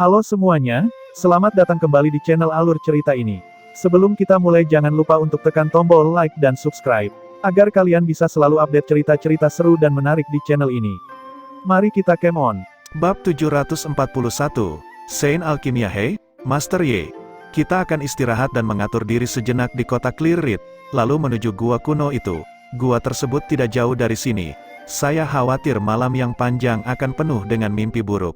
Halo semuanya, selamat datang kembali di channel Alur Cerita ini. Sebelum kita mulai jangan lupa untuk tekan tombol like dan subscribe, agar kalian bisa selalu update cerita-cerita seru dan menarik di channel ini. Mari kita game on. Bab 741, Saint Alkimia. Hey, Master Yi. Kita akan istirahat dan mengatur diri sejenak di kota Clear Reed, lalu menuju gua kuno itu. Gua tersebut tidak jauh dari sini. Saya khawatir malam yang panjang akan penuh dengan mimpi buruk.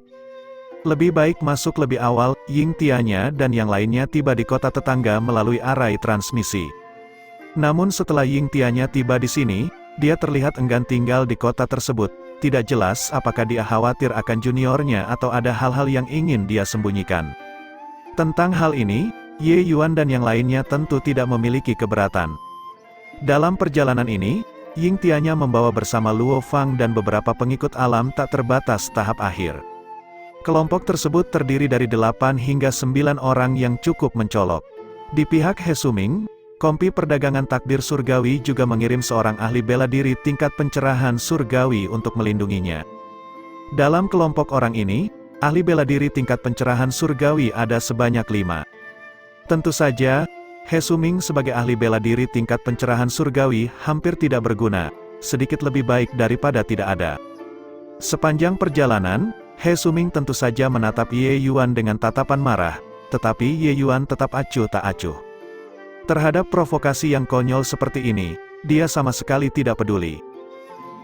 Lebih baik masuk lebih awal. Ying Tianya dan yang lainnya tiba di kota tetangga melalui arai transmisi. Namun setelah Ying Tianya tiba di sini, dia terlihat enggan tinggal di kota tersebut. Tidak jelas apakah dia khawatir akan juniornya atau ada hal-hal yang ingin dia sembunyikan. Tentang hal ini, Ye Yuan dan yang lainnya tentu tidak memiliki keberatan. Dalam perjalanan ini, Ying Tianya membawa bersama Luo Fang dan beberapa pengikut alam tak terbatas tahap akhir. Kelompok tersebut terdiri dari 8 hingga 9 orang yang cukup mencolok. Di pihak He Suming, Kompi Perdagangan Takdir Surgawi juga mengirim seorang ahli bela diri tingkat pencerahan surgawi untuk melindunginya. Dalam kelompok orang ini, ahli bela diri tingkat pencerahan surgawi ada sebanyak 5. Tentu saja, He Suming sebagai ahli bela diri tingkat pencerahan surgawi hampir tidak berguna, sedikit lebih baik daripada tidak ada. Sepanjang perjalanan, He Suming tentu saja menatap Ye Yuan dengan tatapan marah, tetapi Ye Yuan tetap acuh tak acuh. Terhadap provokasi yang konyol seperti ini, dia sama sekali tidak peduli.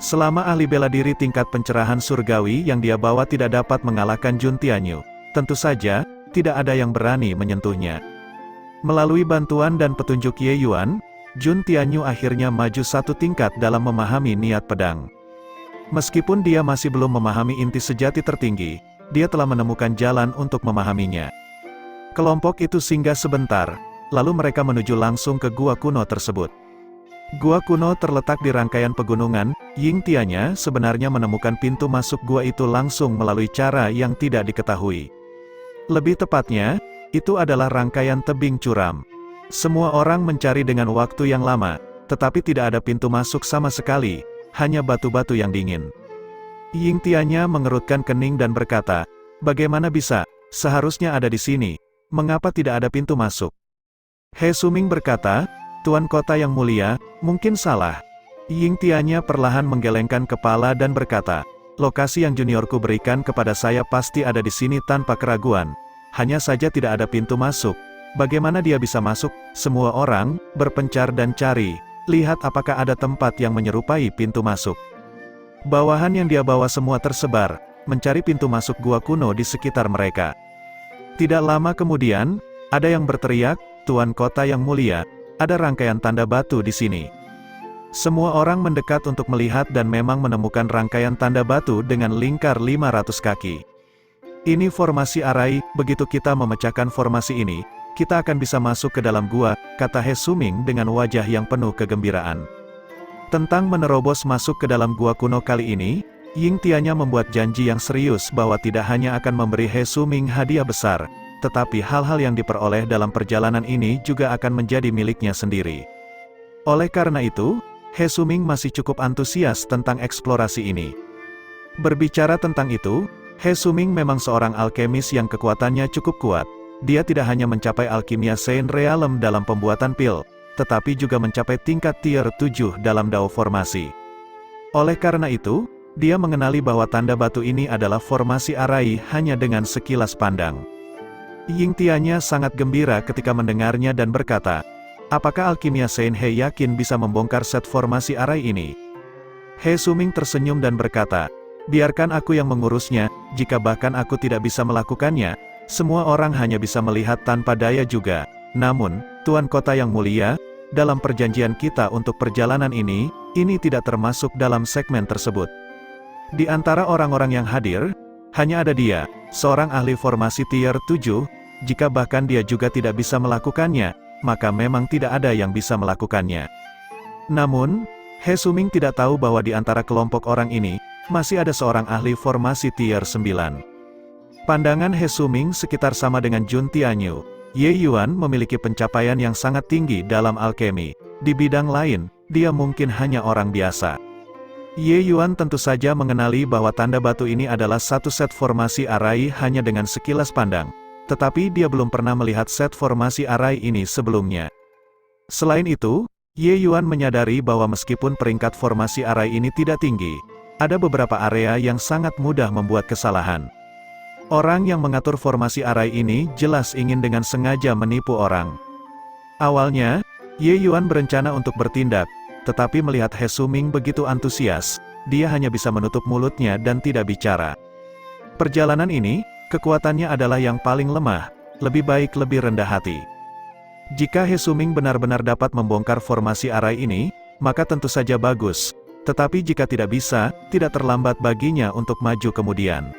Selama ahli bela diri tingkat pencerahan surgawi yang dia bawa tidak dapat mengalahkan Jun Tianyu, tentu saja, tidak ada yang berani menyentuhnya. Melalui bantuan dan petunjuk Ye Yuan, Jun Tianyu akhirnya maju satu tingkat dalam memahami niat pedang. Meskipun dia masih belum memahami inti sejati tertinggi, dia telah menemukan jalan untuk memahaminya. Kelompok itu singgah sebentar, lalu mereka menuju langsung ke gua kuno tersebut. Gua kuno terletak di rangkaian pegunungan. Ying Tianya sebenarnya menemukan pintu masuk gua itu langsung melalui cara yang tidak diketahui. Lebih tepatnya, itu adalah rangkaian tebing curam. Semua orang mencari dengan waktu yang lama, tetapi tidak ada pintu masuk sama sekali. Hanya batu-batu yang dingin. Ying Tianya mengerutkan kening dan berkata, bagaimana bisa, seharusnya ada di sini, mengapa tidak ada pintu masuk? He Suming berkata, Tuan Kota yang mulia, mungkin salah. Ying Tianya perlahan menggelengkan kepala dan berkata, lokasi yang juniorku berikan kepada saya pasti ada di sini tanpa keraguan. Hanya saja tidak ada pintu masuk. Bagaimana dia bisa masuk? Semua orang berpencar dan cari. Lihat apakah ada tempat yang menyerupai pintu masuk. Bawahan yang dia bawa semua tersebar, mencari pintu masuk gua kuno di sekitar mereka. Tidak lama kemudian, ada yang berteriak, Tuan Kota yang mulia, ada rangkaian tanda batu di sini. Semua orang mendekat untuk melihat dan memang menemukan rangkaian tanda batu dengan lingkar 500 kaki. Ini formasi arai, begitu kita memecahkan formasi ini, kita akan bisa masuk ke dalam gua, kata He Suming dengan wajah yang penuh kegembiraan. Tentang menerobos masuk ke dalam gua kuno kali ini, Ying Tianya membuat janji yang serius bahwa tidak hanya akan memberi He Suming hadiah besar, tetapi hal-hal yang diperoleh dalam perjalanan ini juga akan menjadi miliknya sendiri. Oleh karena itu, He Suming masih cukup antusias tentang eksplorasi ini. Berbicara tentang itu, He Suming memang seorang alkemis yang kekuatannya cukup kuat. Dia tidak hanya mencapai alkimia Saint Realm dalam pembuatan pil, tetapi juga mencapai tingkat tier 7 dalam Dao formasi. Oleh karena itu, dia mengenali bahwa tanda batu ini adalah formasi arai hanya dengan sekilas pandang. Ying Tianya sangat gembira ketika mendengarnya dan berkata, apakah alkimia Saint He yakin bisa membongkar set formasi arai ini? He Suming tersenyum dan berkata, biarkan aku yang mengurusnya, jika bahkan aku tidak bisa melakukannya, semua orang hanya bisa melihat tanpa daya juga. Namun, Tuan Kota yang mulia, dalam perjanjian kita untuk perjalanan ini tidak termasuk dalam segmen tersebut. Di antara orang-orang yang hadir, hanya ada dia, seorang ahli formasi tier 7, jika bahkan dia juga tidak bisa melakukannya, maka memang tidak ada yang bisa melakukannya. Namun, He Suming tidak tahu bahwa di antara kelompok orang ini, masih ada seorang ahli formasi tier 9. Pandangan He Suming sekitar sama dengan Jun Tianyu. Ye Yuan memiliki pencapaian yang sangat tinggi dalam alkemi. Di bidang lain, dia mungkin hanya orang biasa. Ye Yuan tentu saja mengenali bahwa tanda batu ini adalah satu set formasi arai hanya dengan sekilas pandang. Tetapi dia belum pernah melihat set formasi arai ini sebelumnya. Selain itu, Ye Yuan menyadari bahwa meskipun peringkat formasi arai ini tidak tinggi, ada beberapa area yang sangat mudah membuat kesalahan. Orang yang mengatur formasi arai ini jelas ingin dengan sengaja menipu orang. Awalnya, Ye Yuan berencana untuk bertindak, tetapi melihat He Suming begitu antusias, dia hanya bisa menutup mulutnya dan tidak bicara. Perjalanan ini, kekuatannya adalah yang paling lemah, lebih baik lebih rendah hati. Jika He Suming benar-benar dapat membongkar formasi arai ini, maka tentu saja bagus. Tetapi jika tidak bisa, tidak terlambat baginya untuk maju kemudian.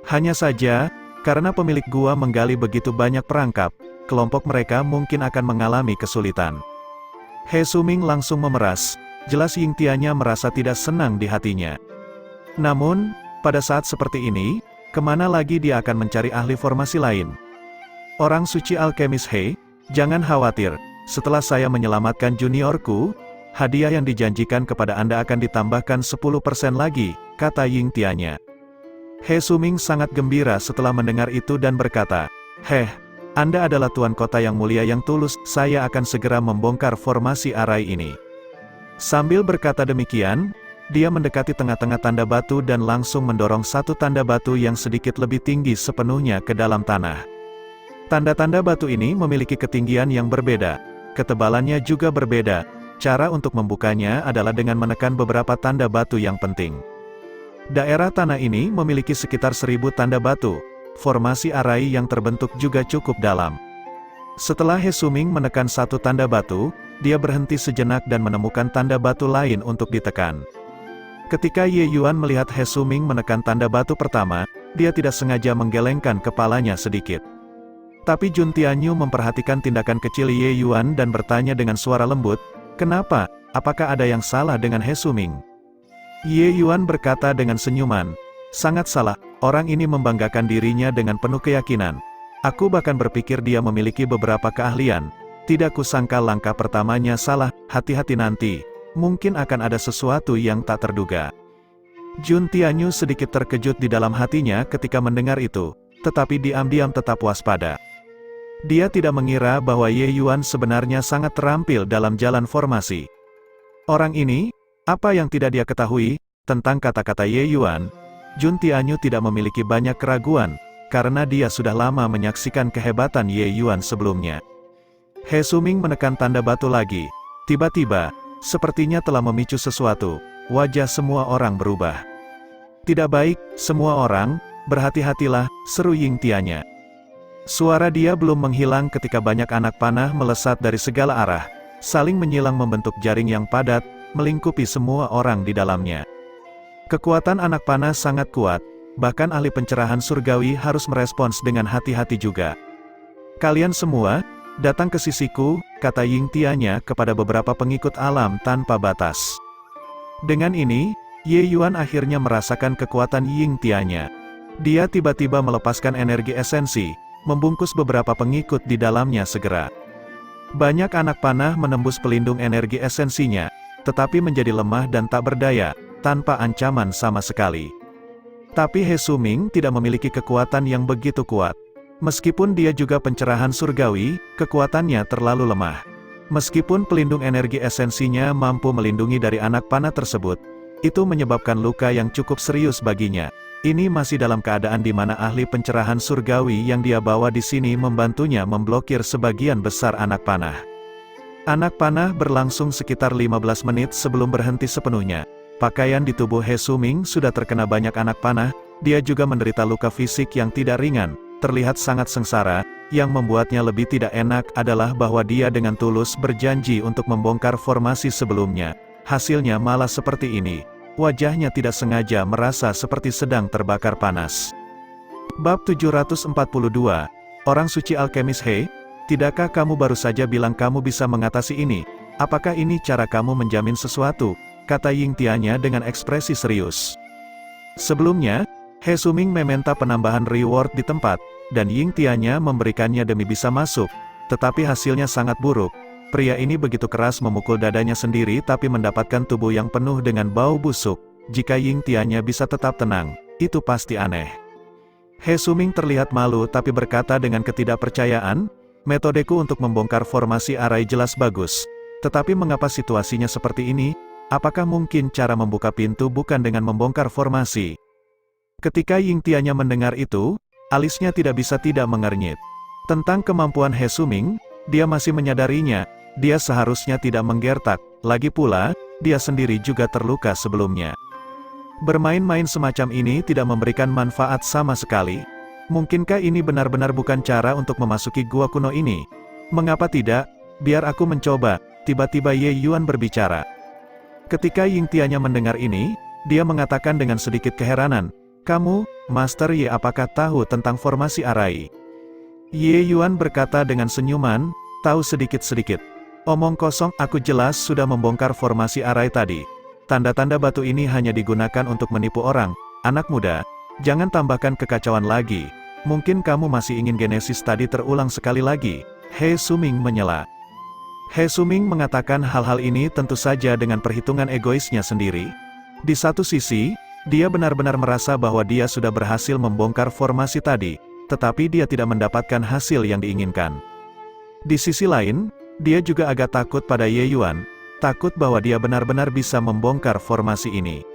Hanya saja, karena pemilik gua menggali begitu banyak perangkap, kelompok mereka mungkin akan mengalami kesulitan. He Suming langsung memeras, jelas Ying Tianya merasa tidak senang di hatinya. Namun, pada saat seperti ini, kemana lagi dia akan mencari ahli formasi lain? Orang suci alkemis He, jangan khawatir, setelah saya menyelamatkan juniorku, hadiah yang dijanjikan kepada Anda akan ditambahkan 10% lagi, kata Ying Tianya. He Suming sangat gembira setelah mendengar itu dan berkata, Anda adalah tuan kota yang mulia yang tulus, saya akan segera membongkar formasi arai ini. Sambil berkata demikian, dia mendekati tengah-tengah tanda batu dan langsung mendorong satu tanda batu yang sedikit lebih tinggi sepenuhnya ke dalam tanah. Tanda-tanda batu ini memiliki ketinggian yang berbeda, ketebalannya juga berbeda. Cara untuk membukanya adalah dengan menekan beberapa tanda batu yang penting. Daerah tanah ini memiliki sekitar 1000 tanda batu. Formasi arai yang terbentuk juga cukup dalam. Setelah He Suming menekan satu tanda batu, dia berhenti sejenak dan menemukan tanda batu lain untuk ditekan. Ketika Ye Yuan melihat He Suming menekan tanda batu pertama, dia tidak sengaja menggelengkan kepalanya sedikit. Tapi Jun Tianyu memperhatikan tindakan kecil Ye Yuan dan bertanya dengan suara lembut, "Kenapa? Apakah ada yang salah dengan He Suming?" Ye Yuan berkata dengan senyuman, "Sangat salah, orang ini membanggakan dirinya dengan penuh keyakinan. Aku bahkan berpikir dia memiliki beberapa keahlian. Tidak kusangka langkah pertamanya salah, hati-hati nanti. Mungkin akan ada sesuatu yang tak terduga." Jun Tianyu sedikit terkejut di dalam hatinya ketika mendengar itu, tetapi diam-diam tetap waspada. Dia tidak mengira bahwa Ye Yuan sebenarnya sangat terampil dalam jalan formasi. Orang ini, apa yang tidak dia ketahui tentang kata-kata Ye Yuan? Jun Tianyu tidak memiliki banyak keraguan, karena dia sudah lama menyaksikan kehebatan Ye Yuan sebelumnya. He Suming menekan tanda batu lagi. Tiba-tiba, sepertinya telah memicu sesuatu, wajah semua orang berubah. "Tidak baik, semua orang, berhati-hatilah," seru Ying Tianya. Suara dia belum menghilang ketika banyak anak panah melesat dari segala arah, saling menyilang membentuk jaring yang padat, melingkupi semua orang di dalamnya. Kekuatan anak panah sangat kuat, bahkan ahli pencerahan surgawi harus merespons dengan hati-hati juga. "Kalian semua, datang ke sisiku," kata Ying Tianya kepada beberapa pengikut alam tanpa batas. Dengan ini, Ye Yuan akhirnya merasakan kekuatan Ying Tianya. Dia tiba-tiba melepaskan energi esensi, membungkus beberapa pengikut di dalamnya segera. Banyak anak panah menembus pelindung energi esensinya, tetapi menjadi lemah dan tak berdaya, tanpa ancaman sama sekali. Tapi He Suming tidak memiliki kekuatan yang begitu kuat. Meskipun dia juga pencerahan surgawi, kekuatannya terlalu lemah. Meskipun pelindung energi esensinya mampu melindungi dari anak panah tersebut, itu menyebabkan luka yang cukup serius baginya. Ini masih dalam keadaan di mana ahli pencerahan surgawi yang dia bawa di sini membantunya memblokir sebagian besar anak panah. Anak panah berlangsung sekitar 15 menit sebelum berhenti sepenuhnya. Pakaian di tubuh He Suming sudah terkena banyak anak panah, dia juga menderita luka fisik yang tidak ringan, terlihat sangat sengsara. Yang membuatnya lebih tidak enak adalah bahwa dia dengan tulus berjanji untuk membongkar formasi sebelumnya. Hasilnya malah seperti ini. Wajahnya tidak sengaja merasa seperti sedang terbakar panas. Bab 742, Orang Suci Alkemis He, tidakkah kamu baru saja bilang kamu bisa mengatasi ini? Apakah ini cara kamu menjamin sesuatu? Kata Ying Tianya dengan ekspresi serius. Sebelumnya, He Suming meminta penambahan reward di tempat, dan Ying Tianya memberikannya demi bisa masuk, tetapi hasilnya sangat buruk. Pria ini begitu keras memukul dadanya sendiri tapi mendapatkan tubuh yang penuh dengan bau busuk. Jika Ying Tianya bisa tetap tenang, itu pasti aneh. He Suming terlihat malu tapi berkata dengan ketidakpercayaan, "Metodeku untuk membongkar formasi arai jelas bagus. Tetapi mengapa situasinya seperti ini? Apakah mungkin cara membuka pintu bukan dengan membongkar formasi?" Ketika Ying Tianya mendengar itu, alisnya tidak bisa tidak mengernyit. Tentang kemampuan He Suming, dia masih menyadarinya, dia seharusnya tidak menggertak, lagi pula, dia sendiri juga terluka sebelumnya. Bermain-main semacam ini tidak memberikan manfaat sama sekali. Mungkinkah ini benar-benar bukan cara untuk memasuki gua kuno ini? Mengapa tidak? Biar aku mencoba. Tiba-tiba Ye Yuan berbicara. Ketika Ying Tianya mendengar ini, dia mengatakan dengan sedikit keheranan, "Kamu, Master Ye, apakah tahu tentang formasi arai?" Ye Yuan berkata dengan senyuman, "Tahu sedikit-sedikit. Omong kosong, aku jelas sudah membongkar formasi arai tadi. Tanda-tanda batu ini hanya digunakan untuk menipu orang. Anak muda, jangan tambahkan kekacauan lagi. Mungkin kamu masih ingin Genesis tadi terulang sekali lagi." He Suming menyela. He Suming mengatakan hal-hal ini tentu saja dengan perhitungan egoisnya sendiri. Di satu sisi, dia benar-benar merasa bahwa dia sudah berhasil membongkar formasi tadi, tetapi dia tidak mendapatkan hasil yang diinginkan. Di sisi lain, dia juga agak takut pada Ye Yuan, takut bahwa dia benar-benar bisa membongkar formasi ini.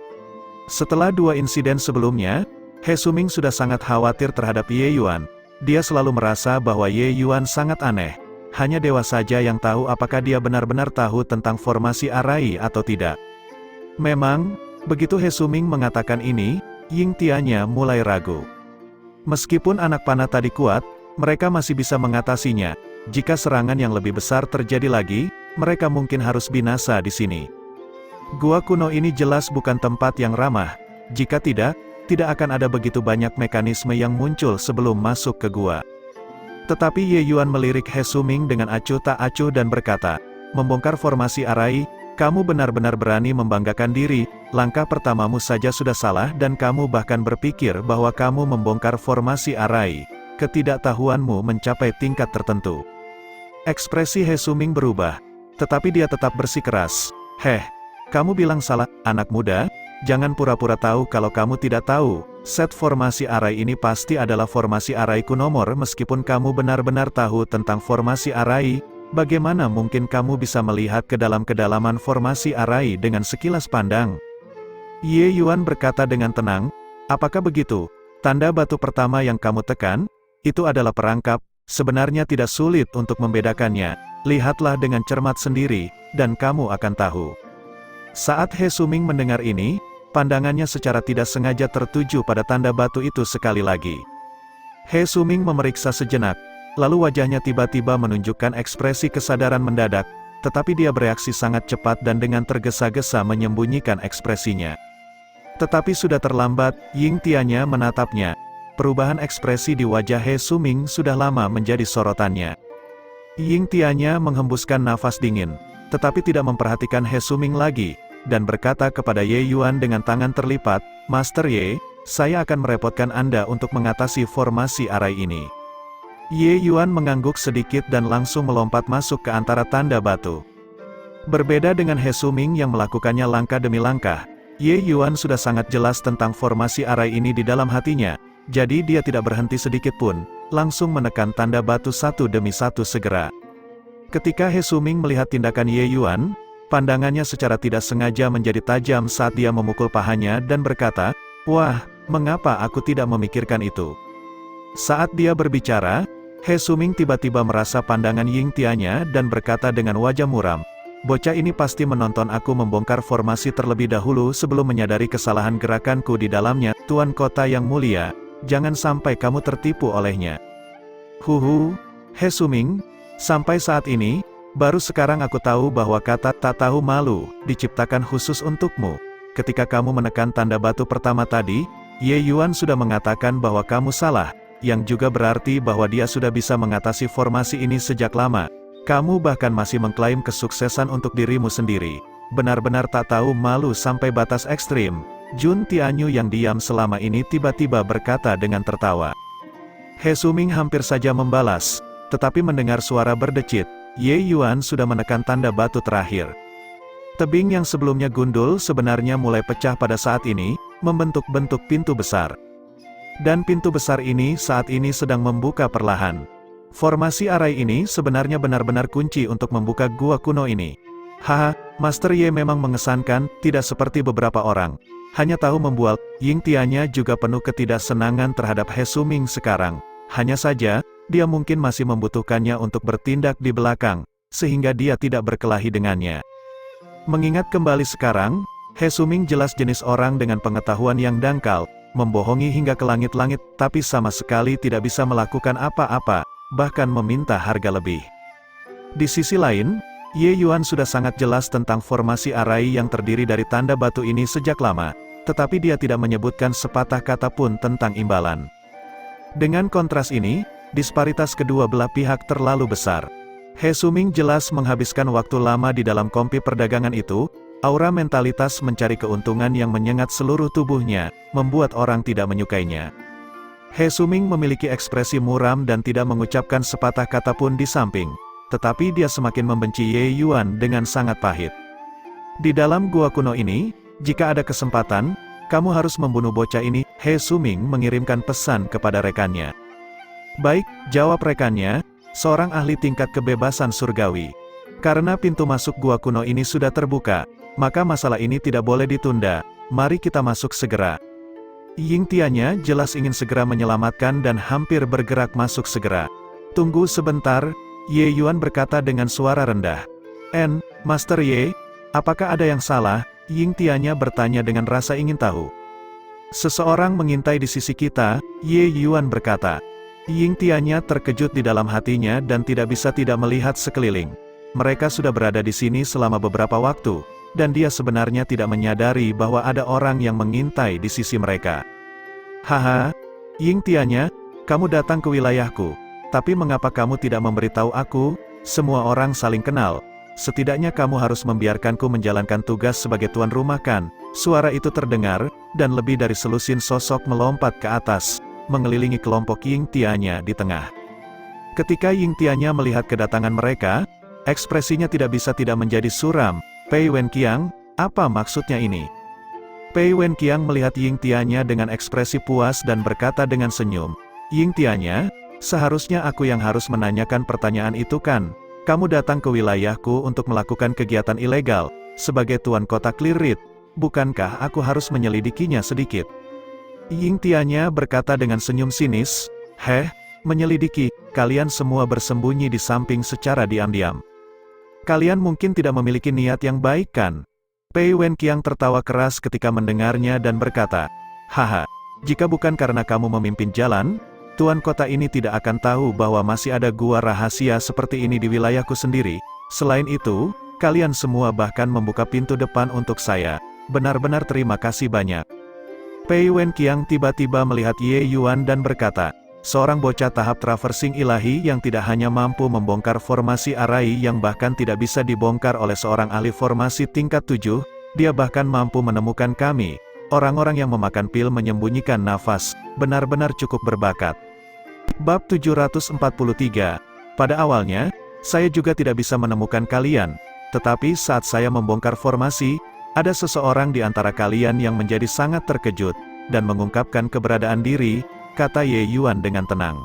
Setelah dua insiden sebelumnya, He Suming sudah sangat khawatir terhadap Ye Yuan. Dia selalu merasa bahwa Ye Yuan sangat aneh. Hanya dewa saja yang tahu apakah dia benar-benar tahu tentang formasi arai atau tidak. Memang, begitu He Suming mengatakan ini, Ying Tianya mulai ragu. Meskipun anak panah tadi kuat, mereka masih bisa mengatasinya. Jika serangan yang lebih besar terjadi lagi, mereka mungkin harus binasa di sini. Gua kuno ini jelas bukan tempat yang ramah. Jika tidak akan ada begitu banyak mekanisme yang muncul sebelum masuk ke gua. Tetapi Ye Yuan melirik He Suming dengan acuh tak acuh dan berkata, "Membongkar formasi arai, kamu benar-benar berani membanggakan diri, langkah pertamamu saja sudah salah dan kamu bahkan berpikir bahwa kamu membongkar formasi arai. Ketidaktahuanmu mencapai tingkat tertentu." Ekspresi He Suming berubah, tetapi dia tetap bersikeras. "Heh, kamu bilang salah, anak muda, jangan pura-pura tahu kalau kamu tidak tahu. Set formasi arai ini pasti adalah formasi araiku nomor meskipun kamu benar-benar tahu tentang formasi arai, bagaimana mungkin kamu bisa melihat ke dalam kedalaman formasi arai dengan sekilas pandang?" Ye Yuan berkata dengan tenang, "Apakah begitu? Tanda batu pertama yang kamu tekan, itu adalah perangkap, sebenarnya tidak sulit untuk membedakannya, lihatlah dengan cermat sendiri, dan kamu akan tahu." Saat He Suming mendengar ini, pandangannya secara tidak sengaja tertuju pada tanda batu itu sekali lagi. He Suming memeriksa sejenak, lalu wajahnya tiba-tiba menunjukkan ekspresi kesadaran mendadak, tetapi dia bereaksi sangat cepat dan dengan tergesa-gesa menyembunyikan ekspresinya. Tetapi sudah terlambat, Ying Tianya menatapnya. Perubahan ekspresi di wajah He Suming sudah lama menjadi sorotannya. Ying Tianya menghembuskan nafas dingin, tetapi tidak memperhatikan He Suming lagi, dan berkata kepada Ye Yuan dengan tangan terlipat, "Master Ye, saya akan merepotkan Anda untuk mengatasi formasi arai ini." Ye Yuan mengangguk sedikit dan langsung melompat masuk ke antara tanda batu. Berbeda dengan He Suming yang melakukannya langkah demi langkah, Ye Yuan sudah sangat jelas tentang formasi arai ini di dalam hatinya, jadi dia tidak berhenti sedikit pun, langsung menekan tanda batu satu demi satu segera. Ketika He Suming melihat tindakan Ye Yuan, pandangannya secara tidak sengaja menjadi tajam saat dia memukul pahanya dan berkata, "Wah, mengapa aku tidak memikirkan itu?" Saat dia berbicara, He Suming tiba-tiba merasa pandangan Ying Tianya dan berkata dengan wajah muram, "Bocah ini pasti menonton aku membongkar formasi terlebih dahulu sebelum menyadari kesalahan gerakanku di dalamnya. Tuan Kota yang mulia, jangan sampai kamu tertipu olehnya." "Huhu, He Suming, sampai saat ini, baru sekarang aku tahu bahwa kata tak tahu malu diciptakan khusus untukmu. Ketika kamu menekan tanda batu pertama tadi, Ye Yuan sudah mengatakan bahwa kamu salah, yang juga berarti bahwa dia sudah bisa mengatasi formasi ini sejak lama. Kamu bahkan masih mengklaim kesuksesan untuk dirimu sendiri. Benar-benar tak tahu malu sampai batas ekstrim." Jun Tianyu yang diam selama ini tiba-tiba berkata dengan tertawa. He Suming hampir saja membalas, tetapi mendengar suara berdecit, Ye Yuan sudah menekan tanda batu terakhir. Tebing yang sebelumnya gundul sebenarnya mulai pecah pada saat ini, membentuk bentuk pintu besar. Dan pintu besar ini saat ini sedang membuka perlahan. Formasi arai ini sebenarnya benar-benar kunci untuk membuka gua kuno ini. Haha, Master Ye memang mengesankan, tidak seperti beberapa orang. Hanya tahu membual, Ying Tianya juga penuh ketidaksenangan terhadap He Suming sekarang. Hanya saja, dia mungkin masih membutuhkannya untuk bertindak di belakang, sehingga dia tidak berkelahi dengannya. Mengingat kembali sekarang, He Suming jelas jenis orang dengan pengetahuan yang dangkal, membohongi hingga ke langit-langit, tapi sama sekali tidak bisa melakukan apa-apa, bahkan meminta harga lebih. Di sisi lain, Ye Yuan sudah sangat jelas tentang formasi arai yang terdiri dari tanda batu ini sejak lama, tetapi dia tidak menyebutkan sepatah kata pun tentang imbalan. Dengan kontras ini, disparitas kedua belah pihak terlalu besar. He Suming jelas menghabiskan waktu lama di dalam kompi perdagangan itu, aura mentalitas mencari keuntungan yang menyengat seluruh tubuhnya, membuat orang tidak menyukainya. He Suming memiliki ekspresi muram dan tidak mengucapkan sepatah kata pun di samping, tetapi dia semakin membenci Ye Yuan dengan sangat pahit. Di dalam gua kuno ini, jika ada kesempatan, kamu harus membunuh bocah ini. He Suming mengirimkan pesan kepada rekannya. Baik, jawab rekannya, seorang ahli tingkat kebebasan surgawi. Karena pintu masuk gua kuno ini sudah terbuka, maka masalah ini tidak boleh ditunda, mari kita masuk segera. Ying Tianya jelas ingin segera menyelamatkan dan hampir bergerak masuk segera. Tunggu sebentar, Ye Yuan berkata dengan suara rendah. Master Ye, apakah ada yang salah? Ying Tianya bertanya dengan rasa ingin tahu. Seseorang mengintai di sisi kita, Ye Yuan berkata. Ying Tianya terkejut di dalam hatinya dan tidak bisa tidak melihat sekeliling. Mereka sudah berada di sini selama beberapa waktu, dan dia sebenarnya tidak menyadari bahwa ada orang yang mengintai di sisi mereka. Haha, Ying Tianya, kamu datang ke wilayahku, tapi mengapa kamu tidak memberitahu aku? Semua orang saling kenal. Setidaknya kamu harus membiarkanku menjalankan tugas sebagai tuan rumah kan? Suara itu terdengar, dan lebih dari selusin sosok melompat ke atas, mengelilingi kelompok Ying Tianya di tengah. Ketika Ying Tianya melihat kedatangan mereka, ekspresinya tidak bisa tidak menjadi suram. Pei Wen Qiang, apa maksudnya ini? Pei Wen Qiang melihat Ying Tianya dengan ekspresi puas dan berkata dengan senyum, Ying Tianya, seharusnya aku yang harus menanyakan pertanyaan itu kan? Kamu datang ke wilayahku untuk melakukan kegiatan ilegal, sebagai tuan kota Clear Reed, bukankah aku harus menyelidikinya sedikit? Ying Tianya berkata dengan senyum sinis, menyelidiki, kalian semua bersembunyi di samping secara diam-diam. Kalian mungkin tidak memiliki niat yang baik kan? Pei Wen Qiang tertawa keras ketika mendengarnya dan berkata, haha, jika bukan karena kamu memimpin jalan, tuan kota ini tidak akan tahu bahwa masih ada gua rahasia seperti ini di wilayahku sendiri. Selain itu, kalian semua bahkan membuka pintu depan untuk saya. Benar-benar terima kasih banyak. Pei Wen Qiang tiba-tiba melihat Ye Yuan dan berkata, seorang bocah tahap traversing ilahi yang tidak hanya mampu membongkar formasi arai yang bahkan tidak bisa dibongkar oleh seorang ahli formasi tingkat 7, dia bahkan mampu menemukan kami, orang-orang yang memakan pil menyembunyikan nafas, benar-benar cukup berbakat. Bab 743. Pada awalnya, saya juga tidak bisa menemukan kalian, tetapi saat saya membongkar formasi, ada seseorang di antara kalian yang menjadi sangat terkejut, dan mengungkapkan keberadaan diri, kata Ye Yuan dengan tenang.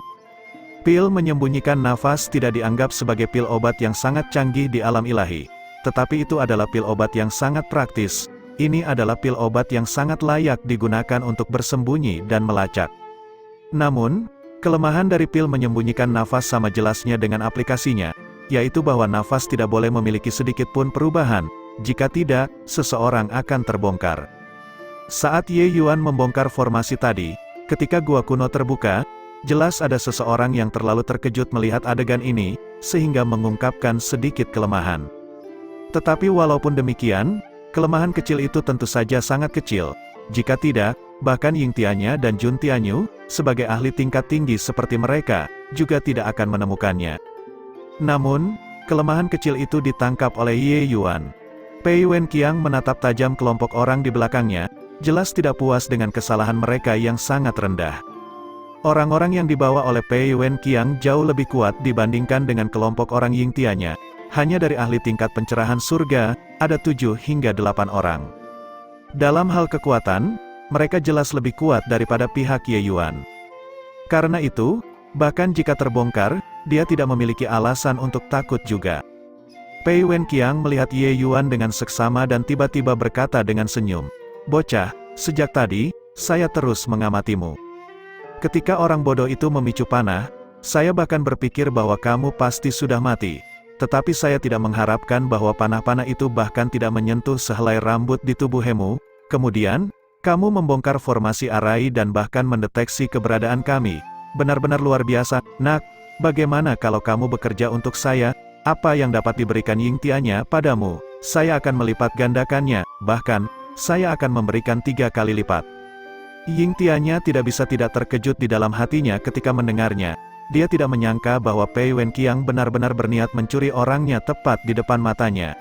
Pil menyembunyikan nafas tidak dianggap sebagai pil obat yang sangat canggih di alam ilahi, tetapi itu adalah pil obat yang sangat praktis. Ini adalah pil obat yang sangat layak digunakan untuk bersembunyi dan melacak. Namun, kelemahan dari pil menyembunyikan nafas sama jelasnya dengan aplikasinya, yaitu bahwa nafas tidak boleh memiliki sedikit pun perubahan, jika tidak, seseorang akan terbongkar. Saat Ye Yuan membongkar formasi tadi, ketika gua kuno terbuka, jelas ada seseorang yang terlalu terkejut melihat adegan ini, sehingga mengungkapkan sedikit kelemahan. Tetapi walaupun demikian, kelemahan kecil itu tentu saja sangat kecil. Jika tidak, bahkan Ying Tianya dan Jun Tianyu, sebagai ahli tingkat tinggi seperti mereka, juga tidak akan menemukannya. Namun, kelemahan kecil itu ditangkap oleh Ye Yuan. Pei Wen Qiang menatap tajam kelompok orang di belakangnya, jelas tidak puas dengan kesalahan mereka yang sangat rendah. Orang-orang yang dibawa oleh Pei Wen Qiang jauh lebih kuat dibandingkan dengan kelompok orang Yingtianya. Hanya dari ahli tingkat pencerahan surga, ada 7 hingga 8 orang. Dalam hal kekuatan, mereka jelas lebih kuat daripada pihak Ye Yuan. Karena itu, bahkan jika terbongkar, dia tidak memiliki alasan untuk takut juga. Pei Wen Qiang melihat Ye Yuan dengan seksama dan tiba-tiba berkata dengan senyum, "Bocah, sejak tadi, saya terus mengamatimu. Ketika orang bodoh itu memicu panah, saya bahkan berpikir bahwa kamu pasti sudah mati. Tetapi saya tidak mengharapkan bahwa panah-panah itu bahkan tidak menyentuh sehelai rambut di tubuhmu. Kemudian, kamu membongkar formasi Arai dan bahkan mendeteksi keberadaan kami. Benar-benar luar biasa, Nak. Bagaimana kalau kamu bekerja untuk saya? Apa yang dapat diberikan Yingtianya padamu? Saya akan melipat gandakannya, bahkan, saya akan memberikan 3 kali lipat." Yingtianya tidak bisa tidak terkejut di dalam hatinya ketika mendengarnya. Dia tidak menyangka bahwa Pei Wen Qiang benar-benar berniat mencuri orangnya tepat di depan matanya.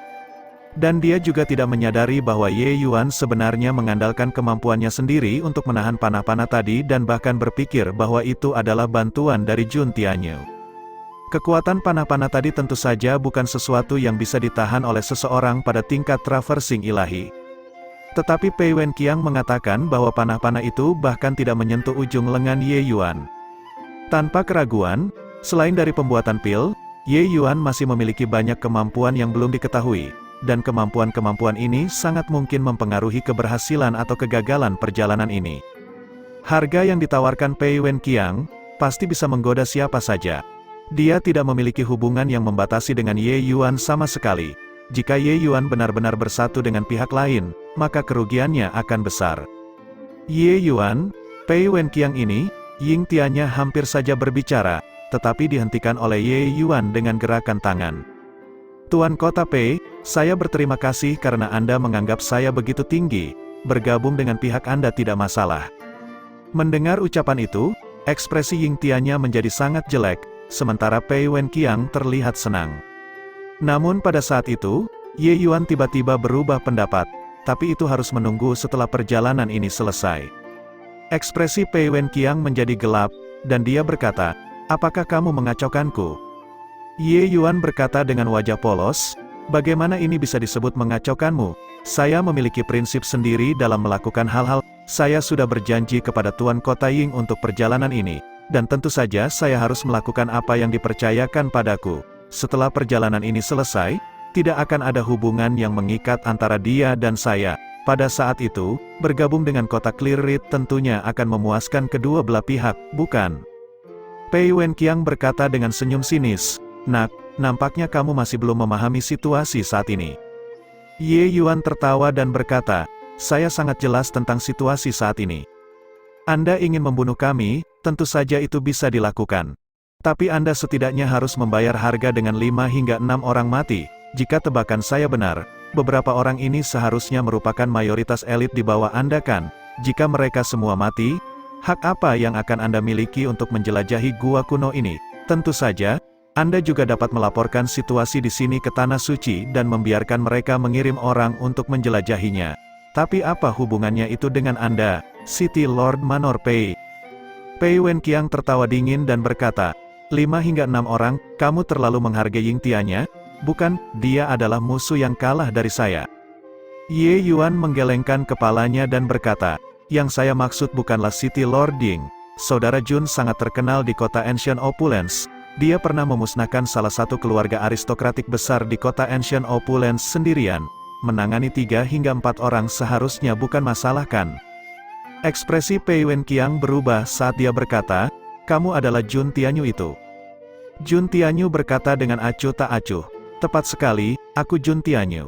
Dan dia juga tidak menyadari bahwa Ye Yuan sebenarnya mengandalkan kemampuannya sendiri untuk menahan panah-panah tadi dan bahkan berpikir bahwa itu adalah bantuan dari Jun Tianyu. Kekuatan panah-panah tadi tentu saja bukan sesuatu yang bisa ditahan oleh seseorang pada tingkat traversing ilahi. Tetapi Pei Wen Qiang mengatakan bahwa panah-panah itu bahkan tidak menyentuh ujung lengan Ye Yuan. Tanpa keraguan, selain dari pembuatan pil, Ye Yuan masih memiliki banyak kemampuan yang belum diketahui, dan kemampuan-kemampuan ini sangat mungkin mempengaruhi keberhasilan atau kegagalan perjalanan ini. Harga yang ditawarkan Pei Wen Qiang pasti bisa menggoda siapa saja. Dia tidak memiliki hubungan yang membatasi dengan Ye Yuan sama sekali. Jika Ye Yuan benar-benar bersatu dengan pihak lain, maka kerugiannya akan besar. Ye Yuan, Pei Wen Qiang ini, Yingtianya hampir saja berbicara, tetapi dihentikan oleh Ye Yuan dengan gerakan tangan. "Tuan Kota Pei, saya berterima kasih karena Anda menganggap saya begitu tinggi, bergabung dengan pihak Anda tidak masalah." Mendengar ucapan itu, ekspresi Yingtianya menjadi sangat jelek, sementara Pei Wen Qiang terlihat senang. Namun pada saat itu, Ye Yuan tiba-tiba berubah pendapat, tapi itu harus menunggu setelah perjalanan ini selesai. Ekspresi Pei Wen Qiang menjadi gelap, dan dia berkata, "Apakah kamu mengacaukanku?" Ye Yuan berkata dengan wajah polos, "Bagaimana ini bisa disebut mengacaukanmu? Saya memiliki prinsip sendiri dalam melakukan hal-hal. Saya sudah berjanji kepada Tuan Kota Ying untuk perjalanan ini, dan tentu saja saya harus melakukan apa yang dipercayakan padaku. Setelah perjalanan ini selesai, tidak akan ada hubungan yang mengikat antara dia dan saya. Pada saat itu, bergabung dengan kota Clear Reed tentunya akan memuaskan kedua belah pihak, bukan?" Pei Wen Qiang berkata dengan senyum sinis, "Nak, nampaknya kamu masih belum memahami situasi saat ini." Ye Yuan tertawa dan berkata, "Saya sangat jelas tentang situasi saat ini. Anda ingin membunuh kami, tentu saja itu bisa dilakukan. Tapi Anda setidaknya harus membayar harga dengan 5 hingga 6 orang mati. Jika tebakan saya benar, beberapa orang ini seharusnya merupakan mayoritas elit di bawah Anda kan? Jika mereka semua mati, hak apa yang akan Anda miliki untuk menjelajahi gua kuno ini? Tentu saja, Anda juga dapat melaporkan situasi di sini ke Tanah Suci dan membiarkan mereka mengirim orang untuk menjelajahinya. Tapi apa hubungannya itu dengan Anda, City Lord Manor Pei?" Pei Wen Qiang tertawa dingin dan berkata, 5 hingga 6 orang, kamu terlalu menghargai Yingtianya? Bukan, dia adalah musuh yang kalah dari saya. Ye Yuan menggelengkan kepalanya dan berkata, "Yang saya maksud bukanlah City Lord Ying. Saudara Jun sangat terkenal di kota Ancient Opulence. Dia pernah memusnahkan salah satu keluarga aristokratik besar di kota Ancient Opulence sendirian. Menangani 3 hingga 4 orang seharusnya bukan masalah kan?" Ekspresi Pei Wen Qiang berubah saat dia berkata, "Kamu adalah Jun Tianyu itu." Jun Tianyu berkata dengan acuh tak acuh, "Tepat sekali, aku Jun Tianyu."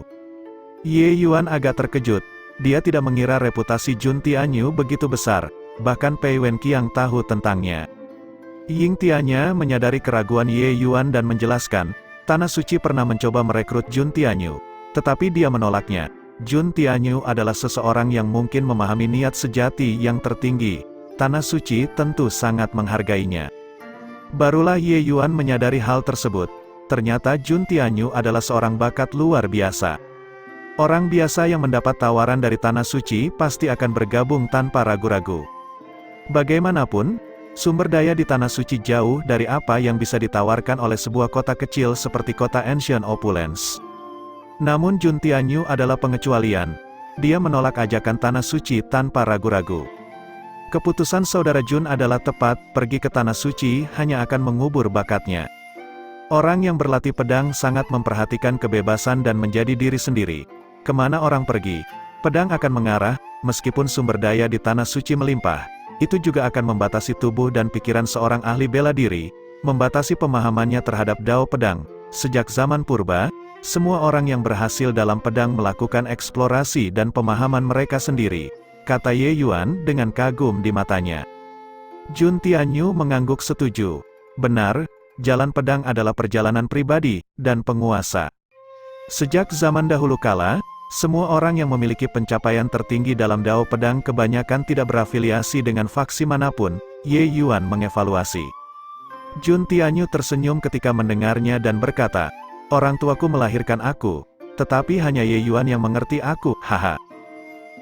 Ye Yuan agak terkejut. Dia tidak mengira reputasi Jun Tianyu begitu besar, bahkan Pei Wen Qiang tahu tentangnya. Yingtianya menyadari keraguan Ye Yuan dan menjelaskan, Tanah Suci pernah mencoba merekrut Jun Tianyu, tetapi dia menolaknya. Jun Tianyu adalah seseorang yang mungkin memahami niat sejati yang tertinggi. Tanah Suci tentu sangat menghargainya. Barulah Ye Yuan menyadari hal tersebut. Ternyata Jun Tianyu adalah seorang bakat luar biasa. Orang biasa yang mendapat tawaran dari Tanah Suci pasti akan bergabung tanpa ragu-ragu. Bagaimanapun, Sumber daya di Tanah Suci jauh dari apa yang bisa ditawarkan oleh sebuah kota kecil seperti kota Ancient Opulence. Namun Jun Tianyu adalah pengecualian. Dia menolak ajakan Tanah Suci tanpa ragu-ragu. Keputusan saudara Jun adalah tepat, pergi ke Tanah Suci hanya akan mengubur bakatnya. Orang yang berlatih pedang sangat memperhatikan kebebasan dan menjadi diri sendiri. Kemana orang pergi, pedang akan mengarah, meskipun sumber daya di Tanah Suci melimpah. Itu juga akan membatasi tubuh dan pikiran seorang ahli bela diri, membatasi pemahamannya terhadap dao pedang. Sejak zaman purba, semua orang yang berhasil dalam pedang melakukan eksplorasi dan pemahaman mereka sendiri, kata Ye Yuan dengan kagum di matanya. Jun Tianyu mengangguk setuju. Benar, jalan pedang adalah perjalanan pribadi dan penguasa. Sejak zaman dahulu kala, semua orang yang memiliki pencapaian tertinggi dalam dao pedang kebanyakan tidak berafiliasi dengan faksi manapun, Ye Yuan mengevaluasi. Jun Tianyu tersenyum ketika mendengarnya dan berkata, orang tuaku melahirkan aku, tetapi hanya Ye Yuan yang mengerti aku, haha.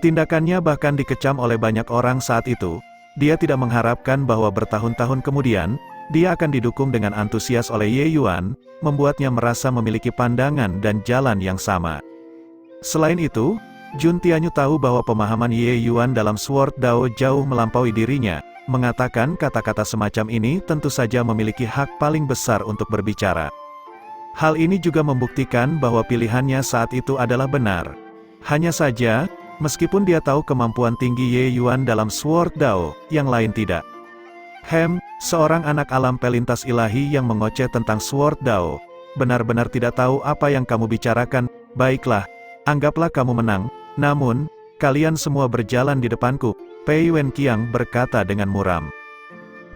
Tindakannya bahkan dikecam oleh banyak orang saat itu. Dia tidak mengharapkan bahwa bertahun-tahun kemudian, dia akan didukung dengan antusias oleh Ye Yuan, membuatnya merasa memiliki pandangan dan jalan yang sama. Selain itu, Jun Tianyu tahu bahwa pemahaman Ye Yuan dalam Sword Dao jauh melampaui dirinya, mengatakan kata-kata semacam ini tentu saja memiliki hak paling besar untuk berbicara. Hal ini juga membuktikan bahwa pilihannya saat itu adalah benar. Hanya saja, meskipun dia tahu kemampuan tinggi Ye Yuan dalam Sword Dao, yang lain tidak. Seorang anak alam pelintas ilahi yang mengoceh tentang Sword Dao, benar-benar tidak tahu apa yang kamu bicarakan. Baiklah, anggaplah kamu menang, namun, kalian semua berjalan di depanku, Pei Wenqiang berkata dengan muram.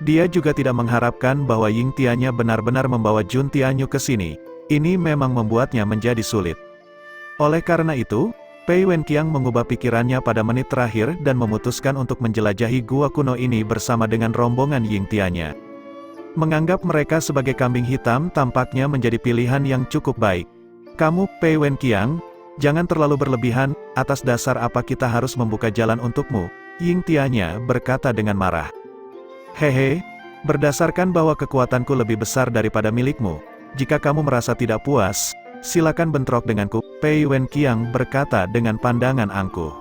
Dia juga tidak mengharapkan bahwa Ying Tianya benar-benar membawa Jun Tianyu ke sini. Ini memang membuatnya menjadi sulit. Oleh karena itu, Pei Wenqiang mengubah pikirannya pada menit terakhir dan memutuskan untuk menjelajahi gua kuno ini bersama dengan rombongan Ying Tianya. Menganggap mereka sebagai kambing hitam tampaknya menjadi pilihan yang cukup baik. Kamu, Pei Wenqiang, jangan terlalu berlebihan, atas dasar apa kita harus membuka jalan untukmu, Ying Tianya berkata dengan marah. Hehe, berdasarkan bahwa kekuatanku lebih besar daripada milikmu, jika kamu merasa tidak puas, silakan bentrok denganku, Pei Wenqiang berkata dengan pandangan angkuh.